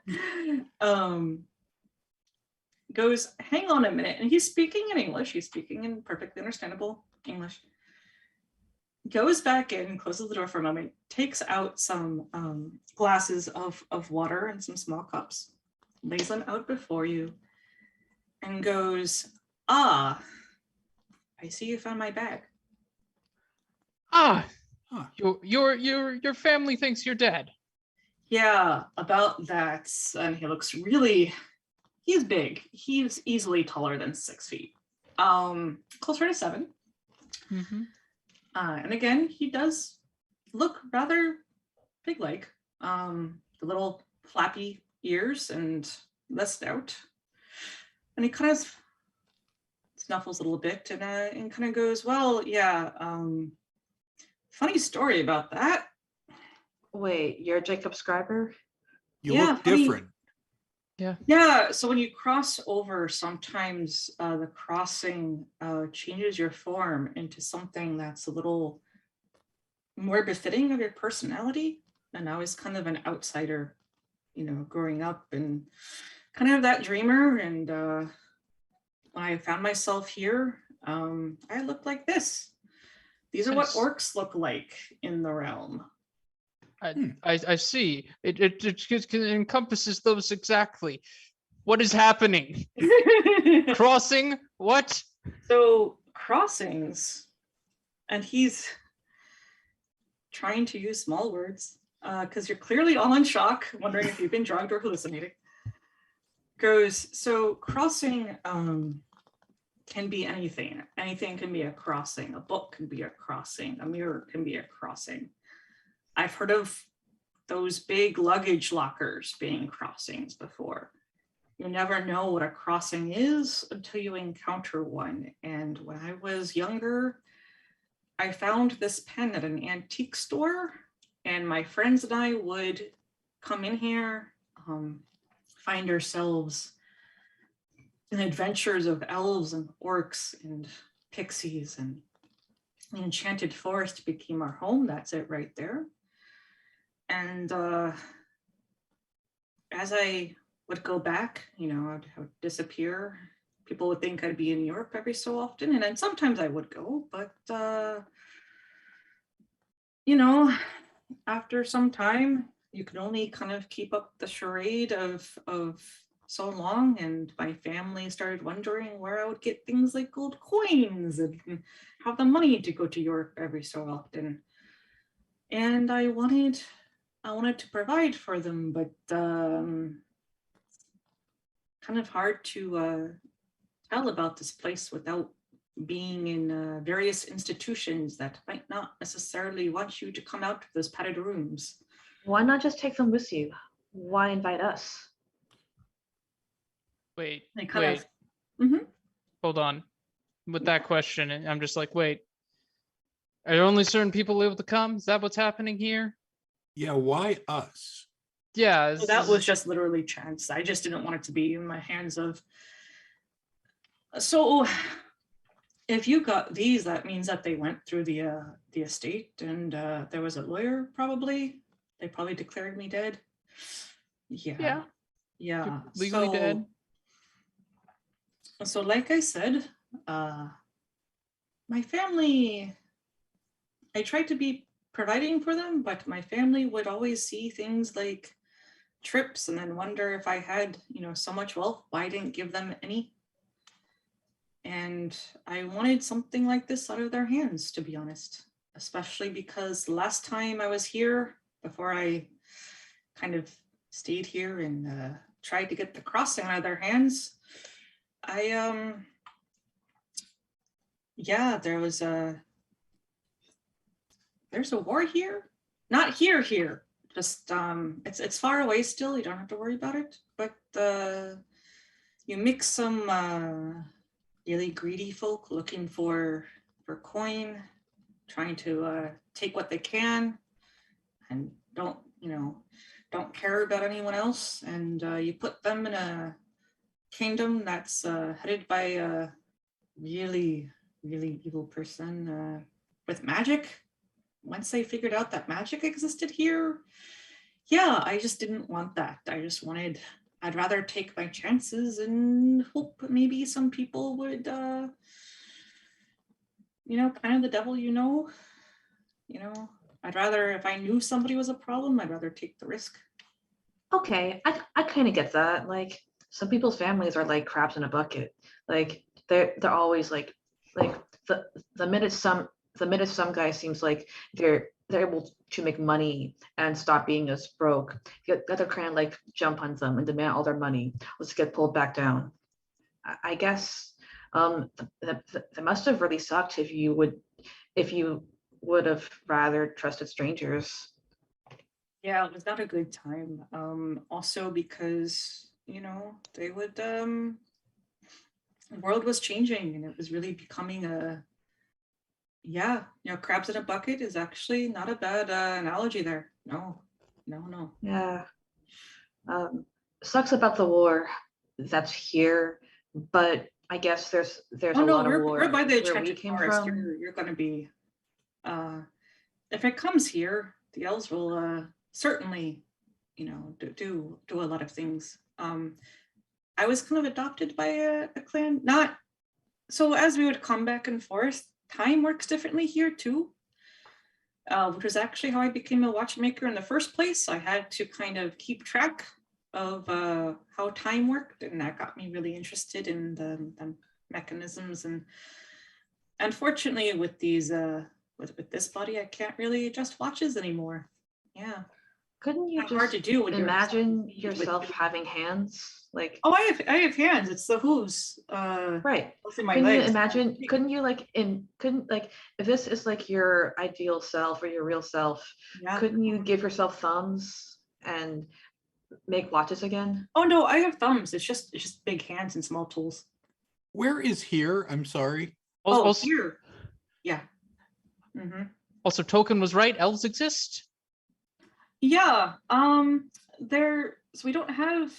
Goes, hang on a minute, and he's speaking in English. He's speaking in perfectly understandable English. Goes back in, closes the door for a moment, takes out some glasses of water and some small cups, lays them out before you, and goes, "Ah, I see you found my bag."
Ah,
Huh.
your family thinks you're dead.
Yeah, about that. And he looks really he's big. He's easily taller than 6 feet. Closer to 7.
Mm-hmm.
And again, he does look rather pig-like. The little flappy ears and the snout. And he kind of snuffles a little bit and kind of goes, well, yeah, funny story about that.
Wait, you're Jacob Scriber?
You
Yeah,
look
funny.
different.
Yeah, so when you cross over, sometimes the crossing changes your form into something that's a little more befitting of your personality. And I was kind of an outsider, you know, growing up and kind of that dreamer. And when I found myself here, I looked like this. These are what
Nice.
orcs look like in the realm.
I see. It encompasses those exactly. What is happening? Crossing? What?
So crossings, and he's trying to use small words because you're clearly all in shock, wondering if you've been drugged or hallucinating. Goes, so crossing can be anything. Anything can be a crossing. A book can be a crossing. A mirror can be a crossing. I've heard of those big luggage lockers being crossings before. You never know what a crossing is until you encounter one. And when I was younger, I found this pen at an antique store, and my friends and I would come in here, find ourselves in adventures of elves and orcs and pixies, and the enchanted forest became our home. That's it right there. And as I would go back, you know, I would disappear. People would think I'd be in Europe every so often, and then sometimes I would go, but you know, after some time, you can only kind of keep up the charade of so long, and my family started wondering where I would get things like gold coins and have the money to go to Europe every so often. And I wanted to provide for them, but kind of hard to tell about this place without being in various institutions that might not necessarily want you to come out of those padded rooms.
Why not just take them with you? Why invite us?
Wait,
They kind
wait,
of,
hold on. With that question, I'm just like, wait. Are only certain people able to come? Is that what's happening here?
Yeah, why us?
Yeah.
so that was just literally chance. I just didn't want it to be in my hands of. So if you got these, that means that they went through the estate, and there was a lawyer probably. They probably declared me dead. Yeah.
Legally
so,
dead.
So like I said, my family, I tried to be providing for them, but my family would always see things like trips and then wonder if I had, you know, so much wealth, why I didn't give them any. And I wanted something like this out of their hands, to be honest, especially because last time I was here, before I kind of stayed here and tried to get the crossing out of their hands, yeah, there's a war here. Not here. Just it's far away still. You don't have to worry about it. But you mix some really greedy folk looking for coin, trying to take what they can, and don't care about anyone else. And you put them in a kingdom that's headed by a really evil person with magic. Once they figured out that magic existed here, yeah, I just didn't want that. I'd rather take my chances and hope maybe some people would, kind of the devil, I'd rather, if I knew somebody was a problem, I'd rather take the risk.
Okay, I kind of get that. Like, some people's families are like crabs in a bucket. Like, they're always like the minute some guy seems like they're they're able to make money and stop being as broke. The other clan like jump on them and demand all their money, let's get pulled back down. I guess that must have really sucked if you would have rather trusted strangers.
Yeah, it was not a good time. Also because, they would the world was changing and it was really becoming crabs in a bucket is actually not a bad analogy there. No.
Yeah. Sucks about the war that's here, but I guess there's
Oh
a
no,
lot of war
we're by the
where we
enchanted
came
forest.
from.
You're gonna be if it comes here, the elves will certainly, do a lot of things. I was kind of adopted by a clan, not so as we would come back and forth, time works differently here too. Which was actually how I became a watchmaker in the first place. I had to kind of keep track of how time worked, and that got me really interested in the mechanisms. And unfortunately, with these with this body, I can't really adjust watches anymore. Yeah,
Couldn't you
kind of hard to
just
do when you're
imagine
with-
yourself having hands? Like,
Oh, I have hands. It's the hooves.
right.
Mostly my
Couldn't you
legs.
imagine, couldn't like, if this is like your ideal self or your real self,
Yeah.
couldn't you give yourself thumbs and make watches again?
Oh no, I have thumbs. It's just big hands and small tools.
Where is here? I'm sorry.
Also,
Here. Yeah. Mm-hmm.
also, Token was right. Elves exist.
Yeah. So we don't have.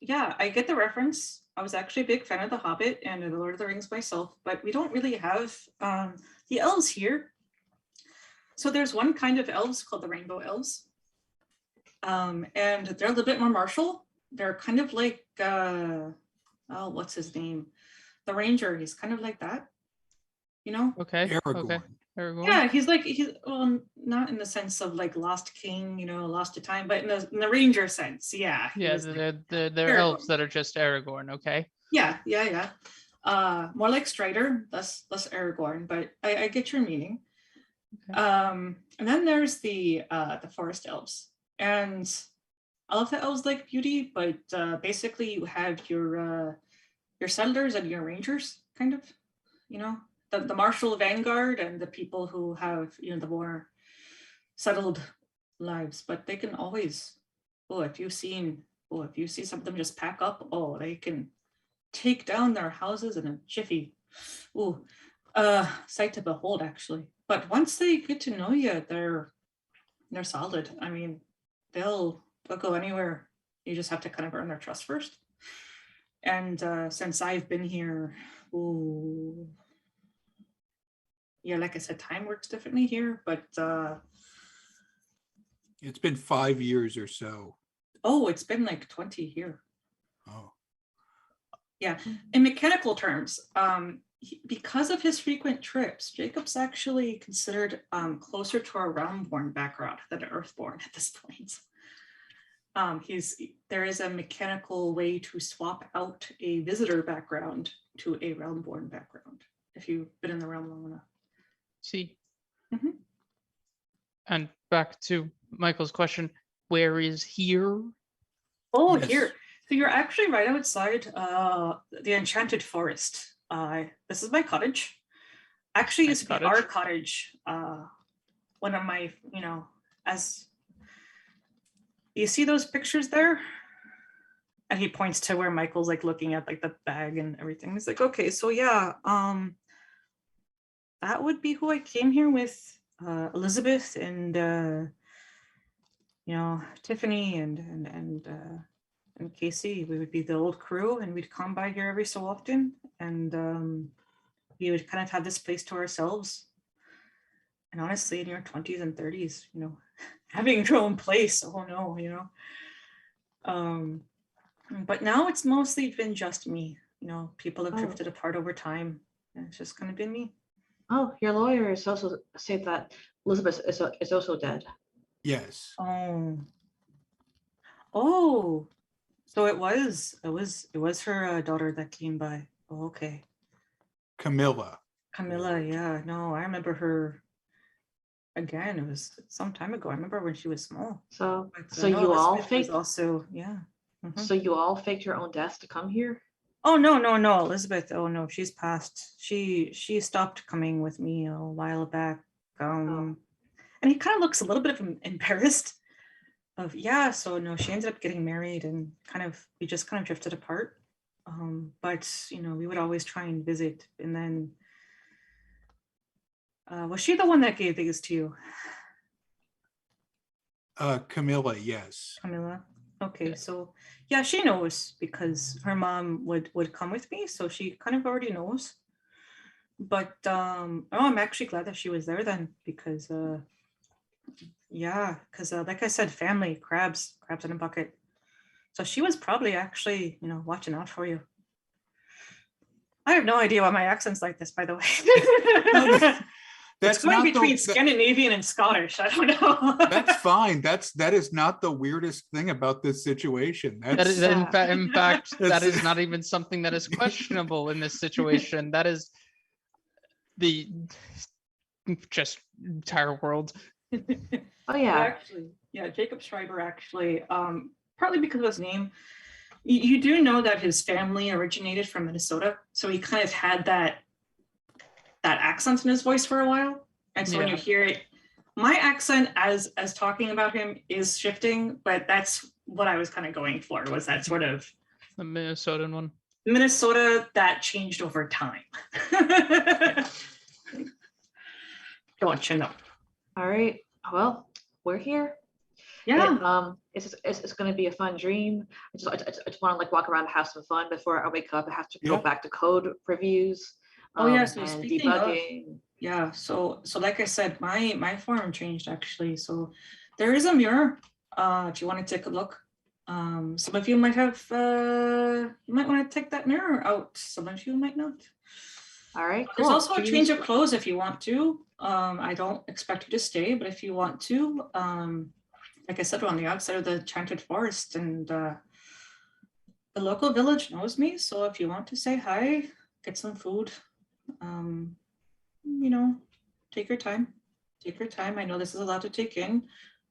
Yeah, I get the reference. I was actually a big fan of The Hobbit and The Lord of the Rings myself, but we don't really have the elves here. So there's one kind of elves called the rainbow elves. And they're a little bit more martial. They're kind of like what's his name? The Ranger. He's kind of like that.
Okay.
Aragorn.
Okay. Aragorn.
Yeah, he's well, not in the sense of like lost king, lost to time, but in the ranger sense. Yeah.
Yeah, they're elves that are just Aragorn. Okay.
Yeah. More like Strider, less Aragorn, but I get your meaning.
Okay.
And then there's the forest elves, and all of the elves like beauty, but basically you have your settlers and your rangers, kind of, the martial vanguard and the people who have the more settled lives, but they can always if you see some of them just pack up, they can take down their houses in a jiffy. Sight to behold, actually. But once they get to know you, they're solid. I mean, they'll go anywhere. You just have to kind of earn their trust first. And since I've been here, like I said, time works differently here, but
It's been 5 years or so.
it's been like 20 here.
Oh.
Yeah, in mechanical terms, because of his frequent trips, Jacob's actually considered closer to a realm-born background than an earthborn at this point. There is a mechanical way to swap out a visitor background to a realm-born background if you've been in the realm long enough.
See.
Mhm.
And back to Michael's question, where is here?
Oh,
Yes.
here. So you're actually right outside the enchanted forest. This is my cottage. Actually,
Nice
used to be our cottage. One of my, as you see those pictures there? And he points to where Michael's like looking at like the bag and everything. He's like, okay, so yeah, that would be who I came here with. Elizabeth and Tiffany and Casey. We would be the old crew, and we'd come by here every so often, and we would kind of have this place to ourselves. And honestly, in your 20s and 30s, having your own place, but now it's mostly been just me. People have drifted apart over time, and it's just kind of been me.
Oh, your lawyer is also said that Elizabeth is also dead.
Yes.
Oh, so it was her daughter that came by. Oh, okay.
Camilla.
Camilla, yeah, no, I remember her. again, it was some time ago. I remember when she was small.
So,
But,
so
no,
you all
Elizabeth was
faked,
also, yeah. Mhm.
so you all faked your own death to come here?
Oh no, Elizabeth. Oh no, she's passed. She stopped coming with me a while back. And he kind of looks a little bit of embarrassed. Yeah, so no, she ended up getting married and we just kind of drifted apart. But we would always try and visit. And then was she the one that gave these to you,
Camilla, yes.
Camilla? Okay, so yeah, she knows because her mom would come with me, so she kind of already knows. But I'm actually glad that she was there then, because like I said, family, crabs in a bucket. So she was probably actually watching out for you. I have no idea why my accent's like this, by the way. It's going between Scandinavian and Scottish. I don't know.
That's fine. That is not the weirdest thing about this situation.
In fact, that is not even something that is questionable in this situation. That is the just entire world.
Oh yeah.
Jacob Schreiber actually, partly because of his name, you do know that his family originated from Minnesota, so he kind of had that accent in his voice for a while. And so when you hear it, my accent as talking about him is shifting, but that's what I was kind of going for, was that sort of
the Minnesotan one.
Minnesota that changed over time. Don't you know?
All right. Well, we're here.
Yeah.
It's going to be a fun dream. I just want to like walk around and have some fun before I wake up. I have to go back to code reviews.
So
and
speaking
debugging.
So like I said, my forum changed actually. So there is a mirror. If you want to take a look. Some of you might have you might want to take that mirror out. Some of you might not.
All right, cool.
There's also a change of clothes if you want to. I don't expect you to stay, but if you want to, like I said, we're on the outside of the Enchanted Forest, and the local village knows me. So if you want to say hi, get some food, take your time. Take your time. I know this is a lot to take in,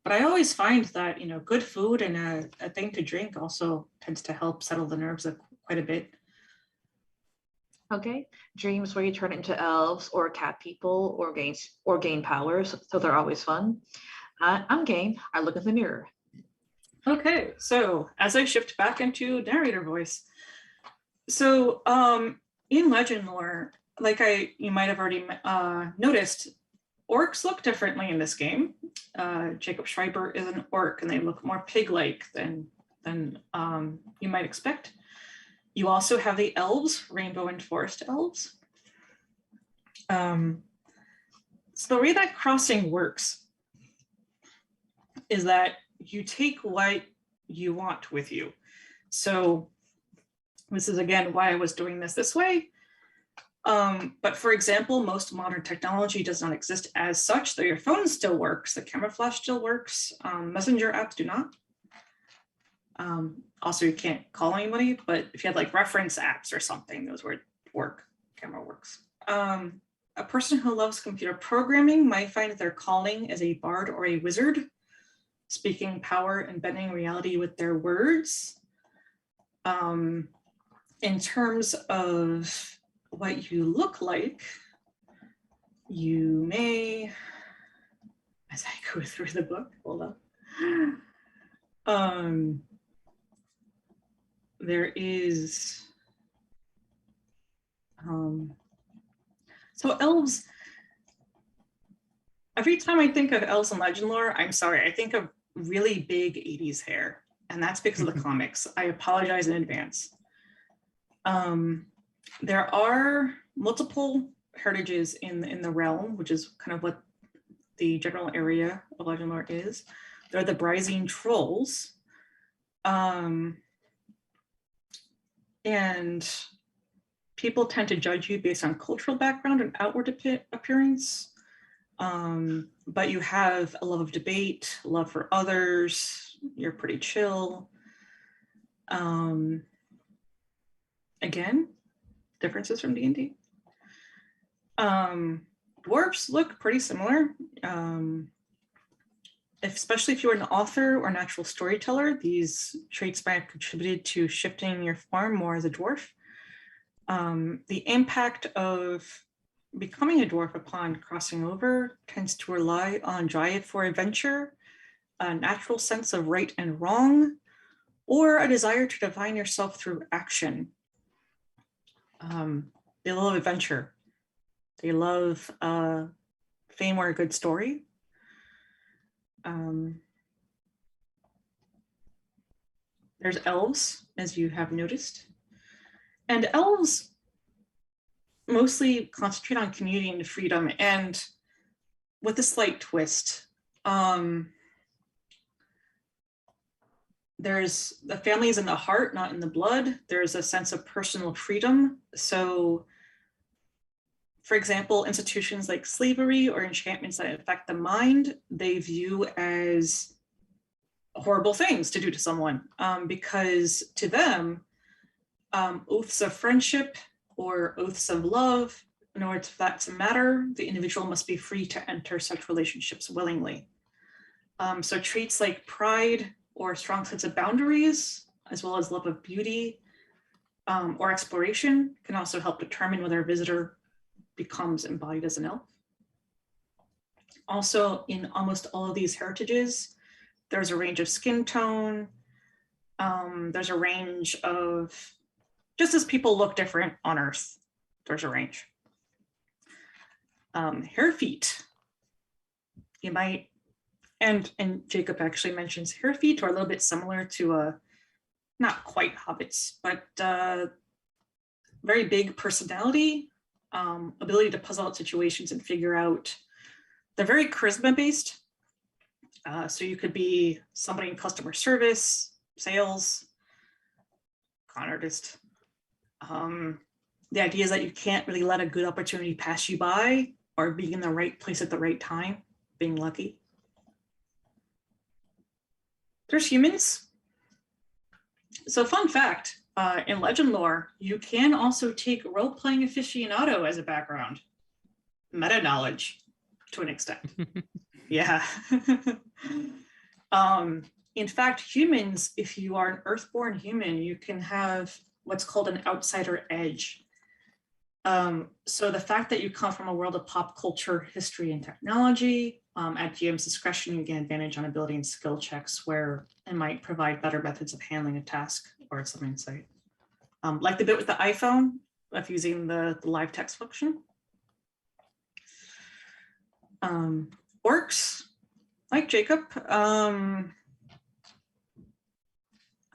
but I always find that good food and a thing to drink also tends to help settle the nerves quite a bit.
Okay, dreams where you turn into elves or cat people or gain powers, so they're always fun. I'm game. I look in the mirror.
Okay, so as I shift back into narrator voice, so in Legendlore, like you might have already noticed, orcs look differently in this game. Jacob Schreiber is an orc, and they look more pig-like than you might expect. You also have the elves, rainbow and forest elves. So the way that crossing works is that you take what you want with you. So this is again why I was doing this way. But for example, most modern technology does not exist as such, though your phone still works, the camera flash still works, messenger apps do not. Also, you can't call anybody, but if you had like reference apps or something, those would work, camera works. A person who loves computer programming might find their calling as a bard or a wizard, speaking power and bending reality with their words. In terms of what you look like, you may, as I go through the book, hold on. There is, so elves, every time I think of elves in Legendlore, I'm sorry, I think of really big 80s hair, and that's because of the comics. I apologize in advance. There are multiple heritages in the realm, which is kind of what the general area of Legendlore is. They're the Brizine Trolls. And people tend to judge you based on cultural background and outward appearance. But you have a love of debate, love for others, you're pretty chill. Again, differences from D&D. Dwarves look pretty similar. especially if you're an author or natural storyteller, these traits might have contributed to shifting your form more as a dwarf. The impact of becoming a dwarf upon crossing over tends to rely on drive for adventure, a natural sense of right and wrong, or a desire to define yourself through action. They love adventure. They love fame or a good story. There's elves, as you have noticed. And elves mostly concentrate on community and freedom, and with a slight twist. There's the family is in the heart, not in the blood. There's a sense of personal freedom. So, for example, institutions like slavery or enchantments that affect the mind, they view as horrible things to do to someone, because to them, oaths of friendship or oaths of love, in order for that to matter, the individual must be free to enter such relationships willingly. So traits like pride or strong sense of boundaries, as well as love of beauty or exploration, can also help determine whether a visitor becomes embodied as an elf. Also, in almost all of these heritages, there's a range of skin tone. There's a range of, just as people look different on Earth, there's a range. Hair feet. You might, and Jacob actually mentions hair feet are a little bit similar to not quite hobbits, but very big personality, ability to puzzle out situations and figure out. They're very charisma based. So you could be somebody in customer service, sales, con artist. The idea is that you can't really let a good opportunity pass you by, or being in the right place at the right time, being lucky. There's humans. So fun fact, in Legendlore, you can also take role-playing aficionado as a background. Meta knowledge to an extent. Yeah. In fact, humans, if you are an earthborn human, you can have what's called an outsider edge. So the fact that you come from a world of pop culture, history, and technology, at GM's discretion, you gain advantage on ability and skill checks where it might provide better methods of handling a task or some insight. Like the bit with the iPhone, of using the live text function. Orcs, like Jacob, I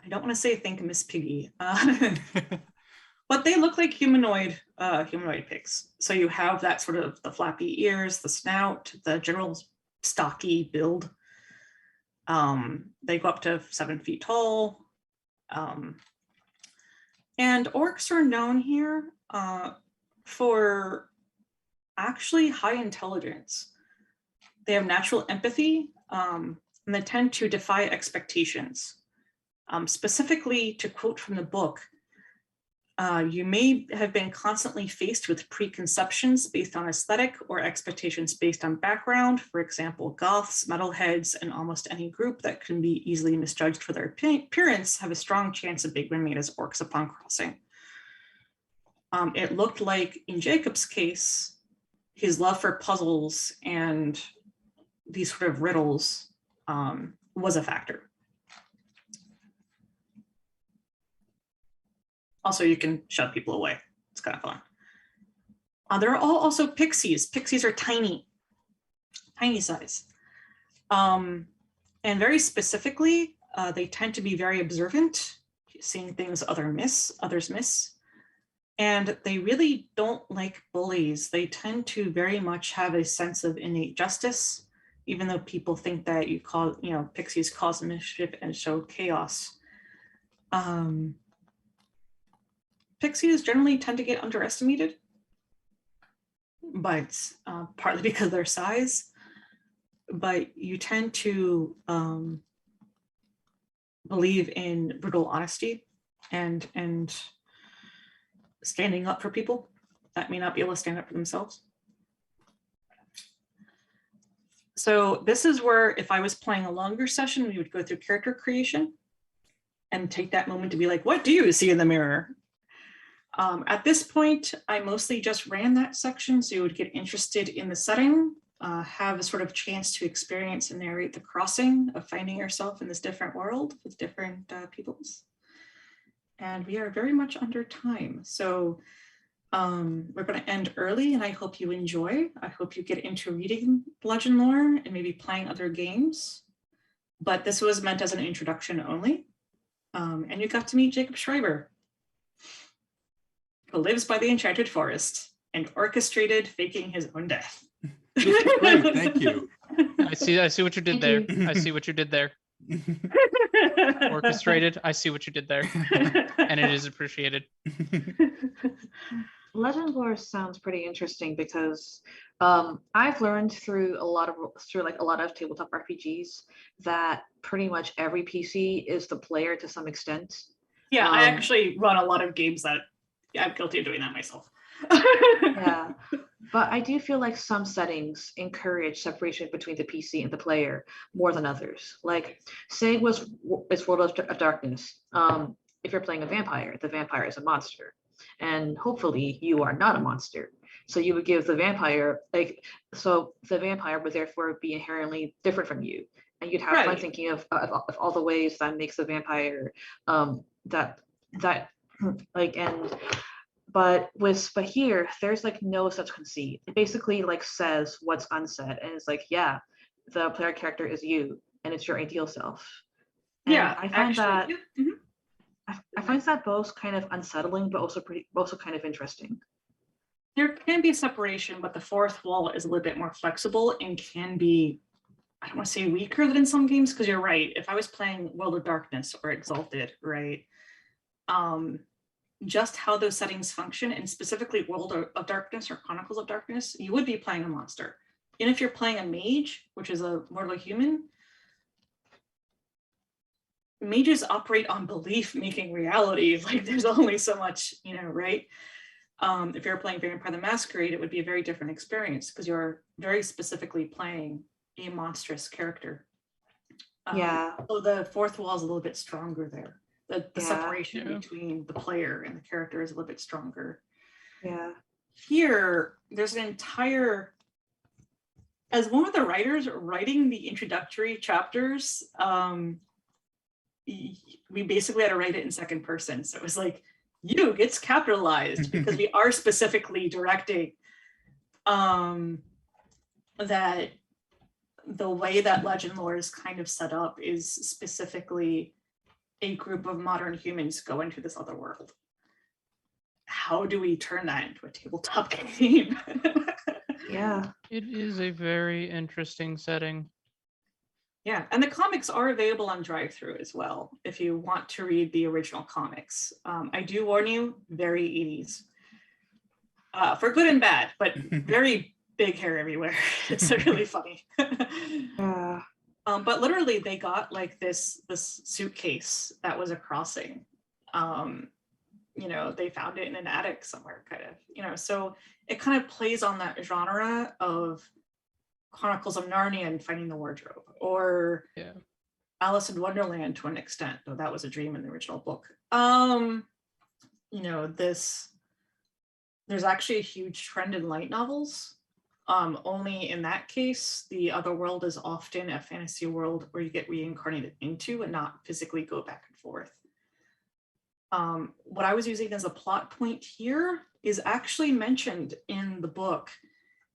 don't want to say think Miss Piggy, but they look like humanoid pigs. So you have that sort of the flappy ears, the snout, the general stocky build. They go up to 7 feet tall. And orcs are known here for actually high intelligence. They have natural empathy, and they tend to defy expectations. Specifically, to quote from the book, you may have been constantly faced with preconceptions based on aesthetic or expectations based on background. For example, goths, metalheads, and almost any group that can be easily misjudged for their appearance have a strong chance of being made as orcs upon crossing. It looked like, in Jacob's case, his love for puzzles and these sort of riddles was a factor. Also, you can shove people away. It's kind of fun. They're all also pixies. Pixies are tiny size. And very specifically, they tend to be very observant, seeing things others miss. And they really don't like bullies. They tend to very much have a sense of innate justice, even though people think that pixies cause mischief and show chaos. Pixies generally tend to get underestimated, but partly because of their size. But you tend to believe in brutal honesty and standing up for people that may not be able to stand up for themselves. So this is where if I was playing a longer session, we would go through character creation and take that moment to be like, what do you see in the mirror? At this point, I mostly just ran that section so you would get interested in the setting, have a sort of chance to experience and narrate the crossing of finding yourself in this different world with different peoples. And we are very much under time. So we're going to end early, and I hope you enjoy. I hope you get into reading Legendlore and maybe playing other games. But this was meant as an introduction only. And you got to meet Jacob Schreiber, who lives by the Enchanted Forest and orchestrated faking his own death.
Great, thank you.
I see what you did there. I see what you did there. Orchestrated. I see what you did there, and it is appreciated.
Legendlore sounds pretty interesting because I've learned through a lot of tabletop RPGs that pretty much every PC is the player to some extent.
Yeah, I actually run a lot of games that I'm guilty of doing that myself.
Yeah, but I do feel like some settings encourage separation between the PC and the player more than others. Like, say it's World of Darkness. If you're playing a vampire, the vampire is a monster, and hopefully you are not a monster. So you would give the vampire so the vampire would therefore be inherently different from you, and you'd have fun thinking of all the ways that makes the vampire But here, there's like no such conceit. It basically like says what's unsaid, and it's like, yeah, the player character is you, and it's your ideal self. And
yeah,
I find that
yeah. Mm-hmm.
I find that both kind of unsettling, but also kind of interesting.
There can be separation, but the fourth wall is a little bit more flexible and can be, I don't want to say weaker than in some games, because you're right. If I was playing World of Darkness or Exalted, right? Just how those settings function, and specifically World of Darkness or Chronicles of Darkness, you would be playing a monster. And if you're playing a mage, which is a mortal human, mages operate on belief making reality. Like there's only so much, right? If you're playing Vampire the Masquerade, it would be a very different experience because you're very specifically playing a monstrous character.
Yeah.
So the fourth wall is a little bit stronger there. The separation between the player and the character is a little bit stronger.
Yeah.
Here, there's an entire, as one of the writers writing the introductory chapters, we basically had to write it in second person. So it was like, you gets capitalized because we are specifically directing that the way that Legendlore is kind of set up is specifically a group of modern humans go into this other world. How do we turn that into a tabletop game?
Yeah.
It is a very interesting setting.
Yeah, and the comics are available on drive-thru as well if you want to read the original comics. I do warn you, very 80s. For good and bad, but very big hair everywhere. It's really funny.
Yeah.
But literally they got like this suitcase that was a crossing. They found it in an attic somewhere, kind of, so it kind of plays on that genre of Chronicles of Narnia and Finding the Wardrobe, or Alice in Wonderland to an extent, though that was a dream in the original book. There's actually a huge trend in light novels. Only in that case, the other world is often a fantasy world where you get reincarnated into and not physically go back and forth. What I was using as a plot point here is actually mentioned in the book.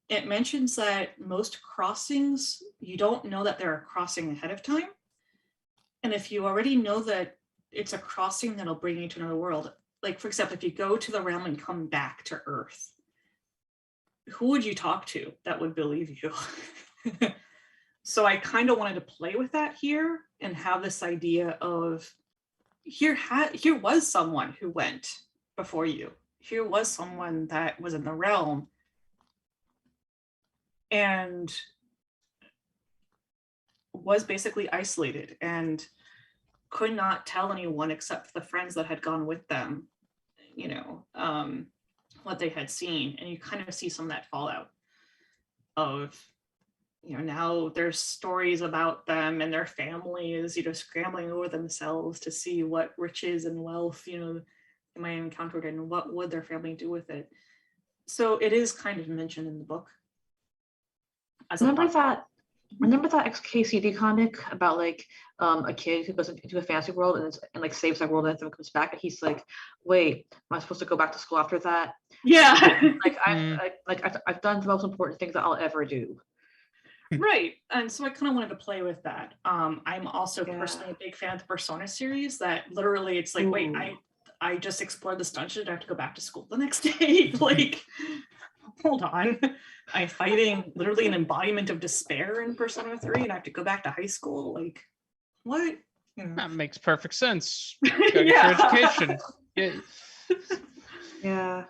It mentions that most crossings, you don't know that they're a crossing ahead of time. And if you already know that it's a crossing that'll bring you to another world, like for example, if you go to the realm and come back to Earth, who would you talk to that would believe you? So I kind of wanted to play with that here and have this idea of here was someone who went before you. Here was someone that was in the realm and was basically isolated and could not tell anyone except the friends that had gone with them, what they had seen. And you kind of see some of that fallout of, now there's stories about them and their families, scrambling over themselves to see what riches and wealth, they might have encountered and what would their family do with it. So it is kind of mentioned in the book.
Remember that XKCD comic about like a kid who goes into a fantasy world and like saves that world and then comes back and he's like, wait, am I supposed to go back to school after that?
Yeah.
I've done the most important thing that I'll ever do.
Right. And so I kind of wanted to play with that. I'm also personally a big fan of the Persona series that literally it's like, wait, I just explored this dungeon. I have to go back to school the next day. Like, hold on. I'm fighting literally an embodiment of despair in Persona 3 and I have to go back to high school. Like, what?
That makes perfect sense. Gotta get your education.
Yeah.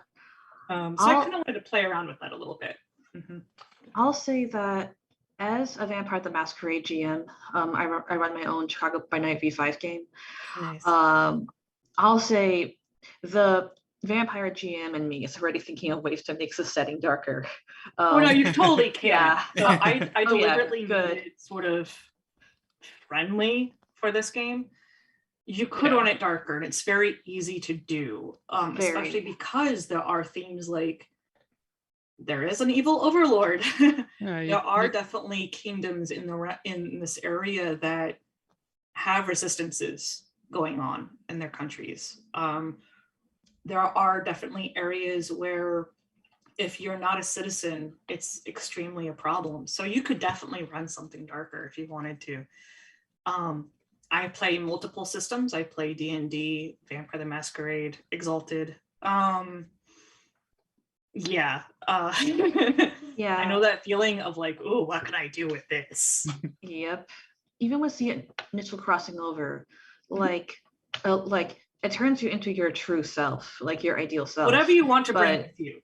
So I kind of wanted to play around with that a little bit.
I'll say that as a Vampire the Masquerade GM, I run my own Chicago by Night V5 game.
Nice.
I'll say the Vampire GM and me is already thinking of ways to make the setting darker.
Oh no, you totally can.
Yeah.
So I deliberately made
good.
it sort of friendly for this game. You could run it darker, and it's very easy to do, especially because there are themes like there is an evil overlord. There are definitely kingdoms in this area that have resistances going on in their countries. There are definitely areas where if you're not a citizen, it's extremely a problem. So you could definitely run something darker if you wanted to. I play multiple systems. I play D&D, Vampire the Masquerade, Exalted.
Yeah.
I know that feeling of like, oh, what can I do with this?
Yep. Even with the initial crossing over, like it turns you into your true self, like your ideal self.
Whatever you want to bring with you.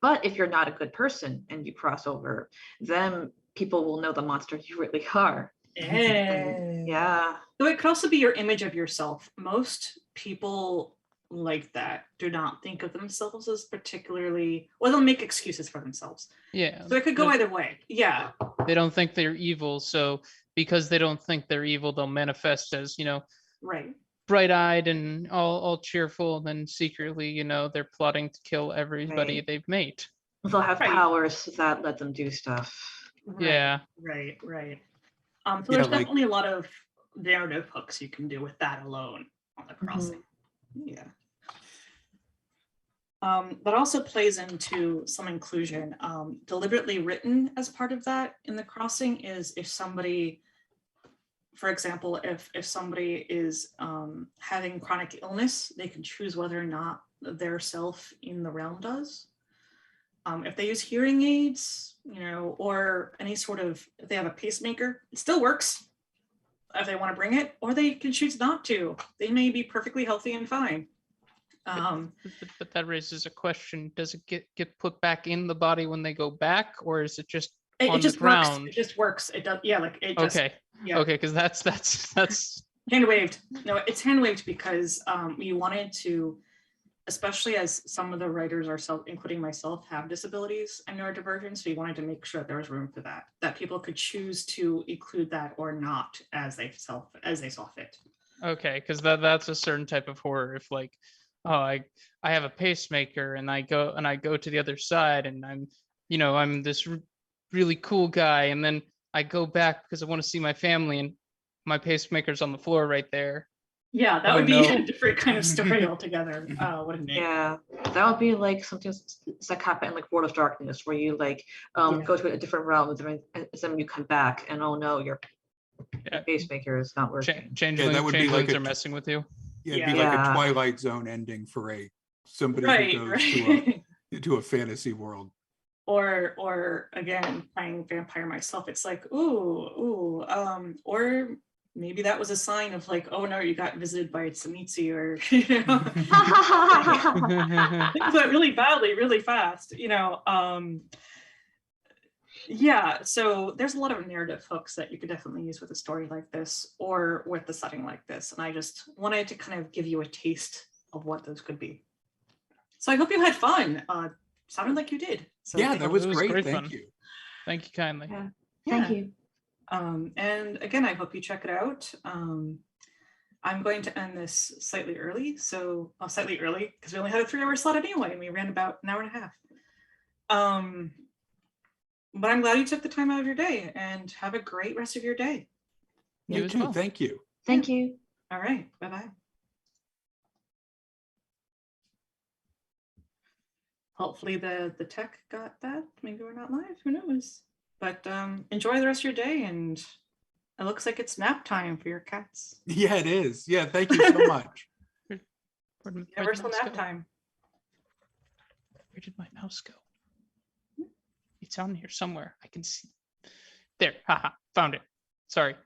But if you're not a good person and you cross over, then people will know the monster you really are. Yeah.
So it could also be your image of yourself. Most people like that do not think of themselves as particularly, well, they'll make excuses for themselves.
Yeah.
So it could go either way. Yeah.
They don't think they're evil, so because they don't think they're evil, they'll manifest as,
right,
bright-eyed and all cheerful, and then secretly, they're plotting to kill everybody they've made.
They'll have powers that let them do stuff.
Right, right. So there's definitely a lot of narrative hooks you can do with that alone on the crossing. Yeah. That also plays into some inclusion. Deliberately written as part of that in the crossing is if somebody, for example, if somebody is having chronic illness, they can choose whether or not their self in the realm does. If they use hearing aids, or any sort of, if they have a pacemaker, it still works if they want to bring it, or they can choose not to. They may be perfectly healthy and fine.
But that raises a question. Does it get put back in the body when they go back, or is it just on the ground?
It just works. It does. Yeah, like it just.
Okay. Yeah. Okay, because that's
hand waved. No, it's hand waved because you wanted to, especially as some of the writers ourselves, including myself, have disabilities and neurodivergence. So you wanted to make sure there was room for that people could choose to include that or not as they saw fit. Okay,
because that's a certain type of horror. If like, oh, I have a pacemaker and I go to the other side and I'm this really cool guy, and then I go back because I want to see my family and my pacemaker's on the floor right there.
Yeah, that would be a different kind of story altogether, wouldn't it?
Yeah, that would be like something that happened in like World of Darkness, where you like go to a different realm and then you come back and oh no, your pacemaker is not working.
Changelings are messing with you.
Yeah, it'd be like a Twilight Zone ending for somebody who goes to a fantasy world.
Or again, playing vampire myself, it's like, or maybe that was a sign of like, oh no, you got visited by Tsamitsi, or things went really badly, really fast, yeah. So there's a lot of narrative hooks that you could definitely use with a story like this or with the setting like this. And I just wanted to kind of give you a taste of what those could be. So I hope you had fun. Sounded like you did. So
yeah, that was great. Thank you.
Thank you kindly.
Yeah. Thank
Yeah.
you.
And again, I hope you check it out. I'm going to end this slightly early. So slightly early because we only had a 3-hour slot anyway, and we ran about an hour and a half. But I'm glad you took the time out of your day, and have a great rest of your day.
You
You
as
too.
well.
Thank you.
Thank you.
All right. Bye-bye. Hopefully the tech got that. Maybe we're not live. Who knows? But enjoy the rest of your day, and it looks like it's nap time for your cats.
Yeah, it is. Yeah, thank you so much.
Where'd my
Universal
mouse
nap
go?
time.
Where did my mouse go? It's on here somewhere. I can see. There. Haha. Found it. Sorry.